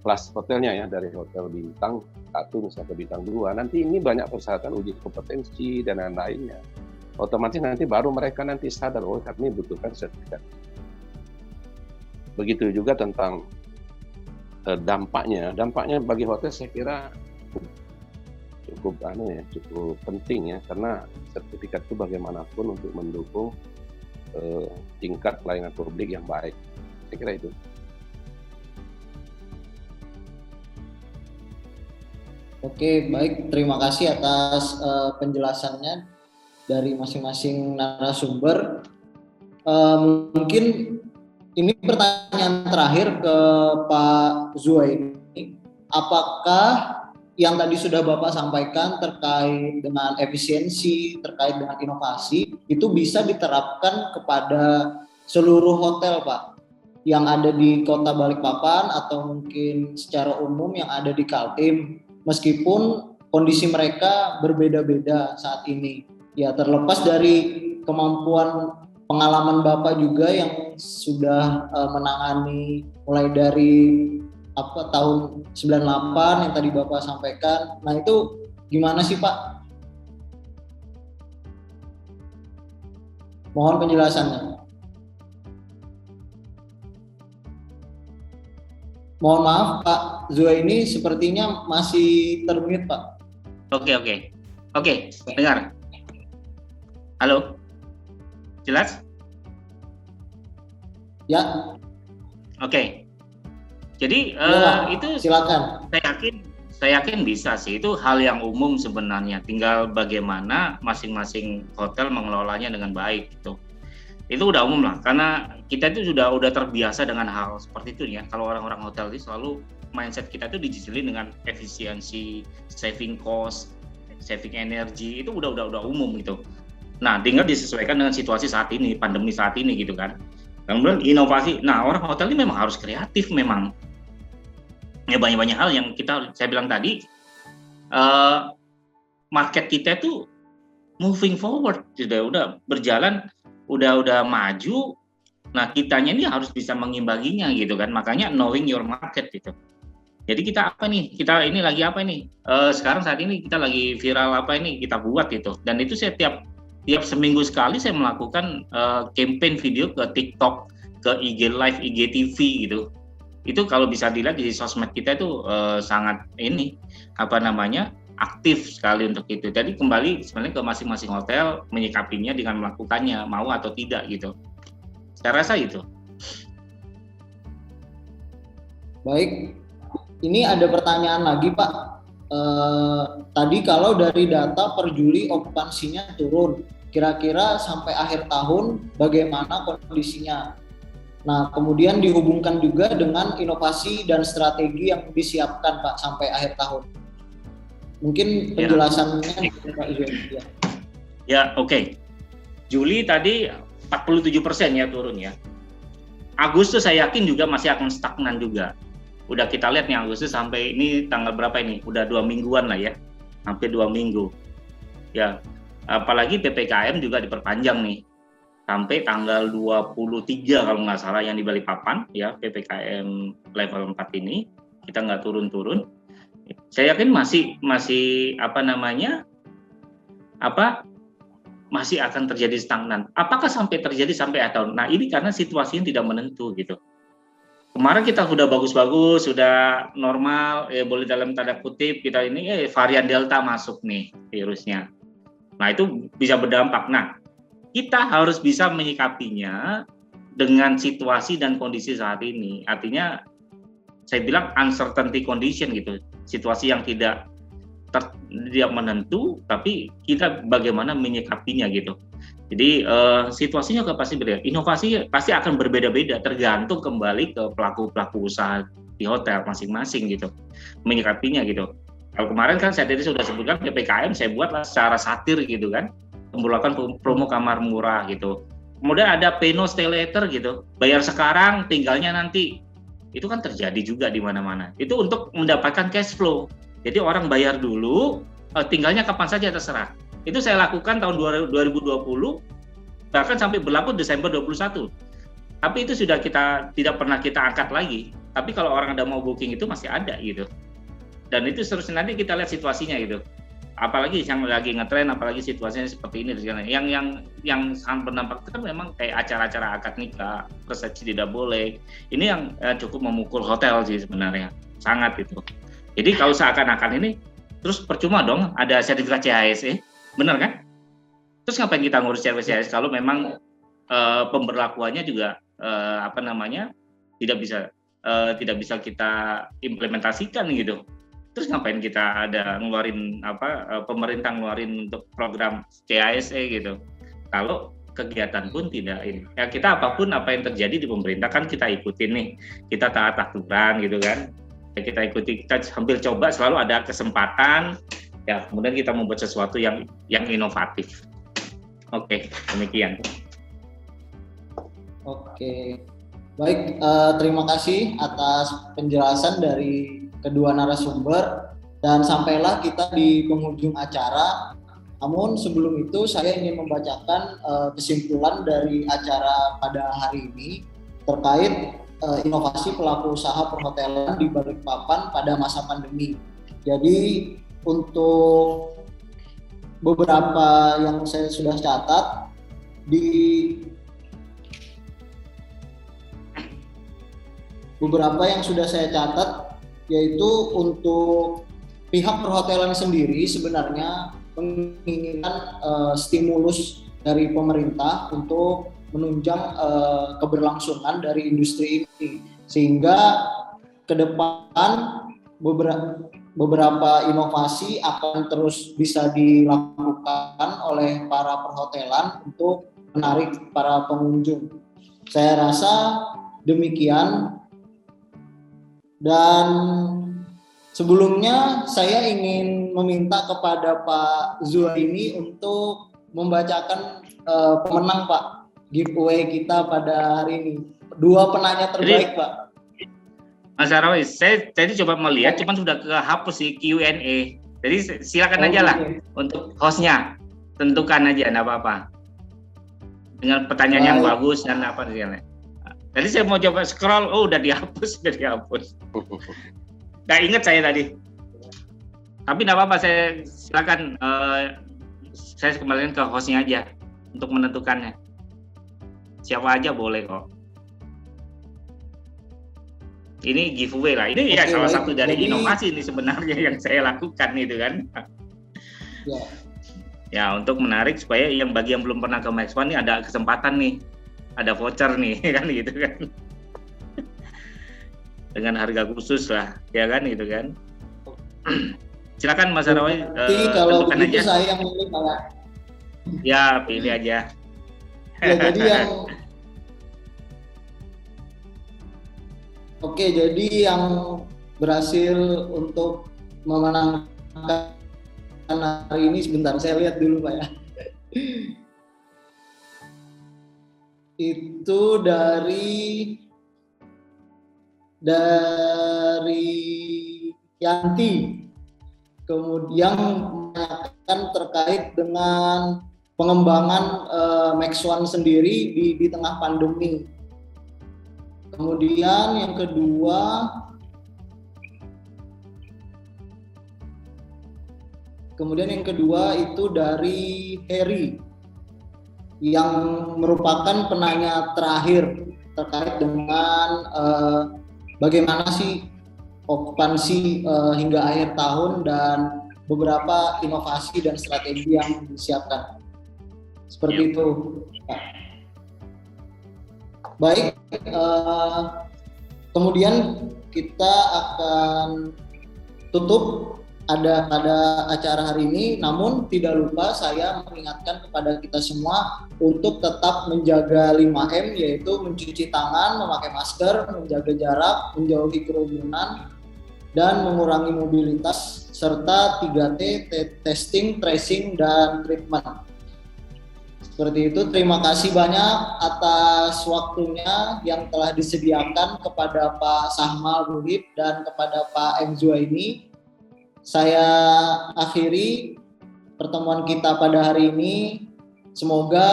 kelas hotelnya ya, dari hotel bintang 1 misalnya ke bintang 2. Nanti ini banyak persyaratan uji kompetensi dan lain-lainnya. Otomatis nanti baru mereka nanti sadar, oh kami butuhkan sertifikat. Begitu juga tentang dampaknya bagi hotel saya kira cukup penting ya, karena sertifikat itu bagaimanapun untuk mendukung tingkat pelayanan publik yang baik. Saya kira itu. Oke, baik. Terima kasih atas penjelasannya dari masing-masing narasumber. Mungkin ini pertanyaan terakhir ke Pak Zuhaini. Apakah yang tadi sudah Bapak sampaikan terkait dengan efisiensi, terkait dengan inovasi, itu bisa diterapkan kepada seluruh hotel, Pak, yang ada di Kota Balikpapan atau mungkin secara umum yang ada di Kaltim, meskipun kondisi mereka berbeda-beda saat ini. Ya, terlepas dari kemampuan pengalaman Bapak juga yang sudah menangani mulai dari tahun 98 yang tadi Bapak sampaikan. Nah, itu gimana sih, Pak? Mohon penjelasannya. Mohon maaf, Pak Zuhaini sepertinya masih termute, Pak. Oke, dengar. Halo, jelas? Ya, Oke. Jadi Iyalah, itu silakan. saya yakin bisa sih. Itu hal yang umum sebenarnya. Tinggal bagaimana masing-masing hotel mengelolanya dengan baik gitu. Itu udah umum lah. Karena kita itu udah terbiasa dengan hal seperti itu ya. Kalau orang-orang hotel itu selalu mindset kita itu dijisilin dengan efisiensi, saving cost, saving energi. Itu udah umum gitu. Nah, tinggal disesuaikan dengan situasi saat ini, pandemi saat ini gitu kan. Kemudian inovasi. Nah, orang hotel ini memang harus kreatif memang. Ya banyak hal yang saya bilang tadi, market kita itu moving forward, udah berjalan, udah maju. Nah, kitanya ini harus bisa mengimbanginya gitu kan. Makanya knowing your market gitu. Jadi kita apa nih? Kita ini lagi apa nih? Sekarang saat ini kita lagi viral apa ini? Kita buat gitu. Dan itu saya tiap seminggu sekali saya melakukan campaign video ke TikTok, ke IG Live, IG TV gitu. Itu kalau bisa dilihat di sosmed kita itu sangat aktif sekali untuk itu. Jadi kembali sebenarnya ke masing-masing hotel menyikapinya dengan melakukannya, mau atau tidak gitu. Saya rasa itu. Baik, ini ada pertanyaan lagi Pak. Tadi kalau dari data per Juli okupansinya turun, kira-kira sampai akhir tahun bagaimana kondisinya? Nah, kemudian dihubungkan juga dengan inovasi dan strategi yang disiapkan Pak sampai akhir tahun. Mungkin penjelasannya Pak Izin. Ya, oke. Juli tadi 47% ya turun ya. Agustus saya yakin juga masih akan stagnan juga. Udah kita lihat nih Agustus sampai ini tanggal berapa ini? Udah 2 mingguan lah ya. Hampir 2 minggu. Ya, apalagi PPKM juga diperpanjang nih. Sampai tanggal 23 kalau nggak salah yang di Balikpapan ya, PPKM level 4 ini kita nggak turun-turun. Saya yakin masih masih akan terjadi stagnan. Apakah sampai terjadi sampai akhir tahun? Nah, ini karena situasinya tidak menentu gitu. Kemarin kita sudah bagus-bagus, sudah normal, boleh dalam tanda kutip kita ini varian Delta masuk nih virusnya. Nah, itu bisa berdampak. Nah, kita harus bisa menyikapinya dengan situasi dan kondisi saat ini. Artinya saya bilang uncertainty condition gitu, situasi yang tidak menentu, tapi kita bagaimana menyikapinya gitu. Jadi situasinya pasti berbeda. Inovasi pasti akan berbeda-beda, tergantung kembali ke pelaku usaha di hotel masing-masing gitu, menyikapinya gitu. Kalau kemarin kan saya tadi sudah sebutkan PPKM, saya buatlah secara satir gitu kan. Memperlakukan promo kamar murah gitu. Kemudian ada pay no stay later gitu. Bayar sekarang, tinggalnya nanti. Itu kan terjadi juga di mana-mana. Itu untuk mendapatkan cash flow. Jadi orang bayar dulu, tinggalnya kapan saja terserah. Itu saya lakukan tahun 2020, bahkan sampai berlaku Desember 21. Tapi itu sudah tidak pernah kita angkat lagi. Tapi kalau orang ada mau booking itu masih ada gitu. Dan itu seterusnya nanti kita lihat situasinya gitu. Apalagi yang lagi ngetren, apalagi situasinya seperti ini. Yang sangat berdampak itu kan memang kayak acara-acara akad nikah, resepsi tidak boleh. Ini yang cukup memukul hotel sih sebenarnya, sangat itu. Jadi kalau seakan-akan ini, terus percuma dong ada sertifikat CHSE, benar kan? Terus ngapain kita ngurus CHSE kalau memang pemberlakuannya juga tidak bisa kita implementasikan gitu. Terus ngapain kita ada pemerintah ngeluarin untuk program CHSE gitu. Kalau kegiatan pun tidak ini. Ya kita apapun apa yang terjadi di pemerintah kan kita ikutin nih. Kita taat aturan gitu kan. Ya, kita ikuti, kita sambil coba selalu ada kesempatan ya kemudian kita membuat sesuatu yang inovatif. Oke, demikian. Oke. Baik, terima kasih atas penjelasan dari kedua narasumber dan sampailah kita di penghujung acara. Namun sebelum itu saya ingin membacakan kesimpulan dari acara pada hari ini terkait inovasi pelaku usaha perhotelan di Balikpapan pada masa pandemi. Jadi untuk beberapa yang saya sudah catat yaitu untuk pihak perhotelan sendiri sebenarnya menginginkan stimulus dari pemerintah untuk menunjang keberlangsungan dari industri ini, sehingga ke depan beberapa inovasi akan terus bisa dilakukan oleh para perhotelan untuk menarik para pengunjung. Saya rasa demikian. Dan sebelumnya saya ingin meminta kepada Pak Zuhaini untuk membacakan pemenang Pak giveaway kita pada hari ini. 2 penanya terbaik Pak. Mas Arawi, saya tadi coba melihat, cuman sudah kehapus di Q&A. Jadi silakan aja lah untuk hostnya, tentukan aja, enggak apa-apa. Dengan pertanyaan yang bagus dan apa misalnya. Tadi saya mau coba scroll, udah dihapus. Nggak ingat saya tadi. Tapi enggak apa-apa, saya silakan. Saya kembalikan ke hostnya aja untuk menentukannya. Siapa aja boleh kok. Ini giveaway lah. Ini ya salah satu dari inovasi ini sebenarnya yang saya lakukan itu kan. Ya untuk menarik supaya bagi yang belum pernah ke MaxOne nih ada kesempatan nih, ada voucher nih kan gitu kan. Dengan harga khusus lah, ya kan gitu kan. Silakan Mas Arawi. Kalau begitu aja. Saya yang milih Pak. Ya pilih aja. Ya, jadi jadi yang berhasil untuk memenangkan hari ini, sebentar saya lihat dulu Pak ya. Itu dari Yanti, kemudian menanyakan terkait dengan pengembangan MaxOne sendiri di tengah pandemi. Kemudian yang kedua itu dari Harry yang merupakan penanya terakhir terkait dengan bagaimana sih okupansi hingga akhir tahun dan beberapa inovasi dan strategi yang disiapkan. Seperti itu. Baik, kemudian kita akan tutup pada acara hari ini, namun tidak lupa saya mengingatkan kepada kita semua untuk tetap menjaga 5M, yaitu mencuci tangan, memakai masker, menjaga jarak, menjauhi kerumunan, dan mengurangi mobilitas, serta 3T, testing, tracing, dan treatment. Seperti itu, terima kasih banyak atas waktunya yang telah disediakan kepada Pak Sahmal Ruhib dan kepada Pak M. Zuhaini. Saya akhiri pertemuan kita pada hari ini. Semoga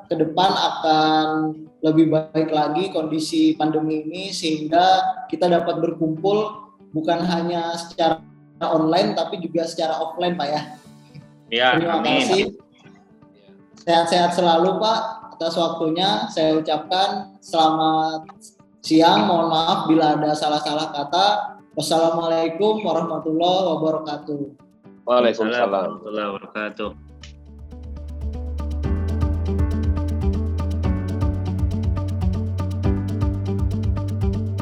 ke depan akan lebih baik lagi kondisi pandemi ini, sehingga kita dapat berkumpul bukan hanya secara online tapi juga secara offline Pak ya. Ya, terima kasih. Sehat-sehat selalu Pak atas waktunya. Saya ucapkan selamat siang. Mohon maaf bila ada salah-salah kata. Wassalamualaikum warahmatullahi wabarakatuh. Waalaikumsalam warahmatullahi wabarakatuh.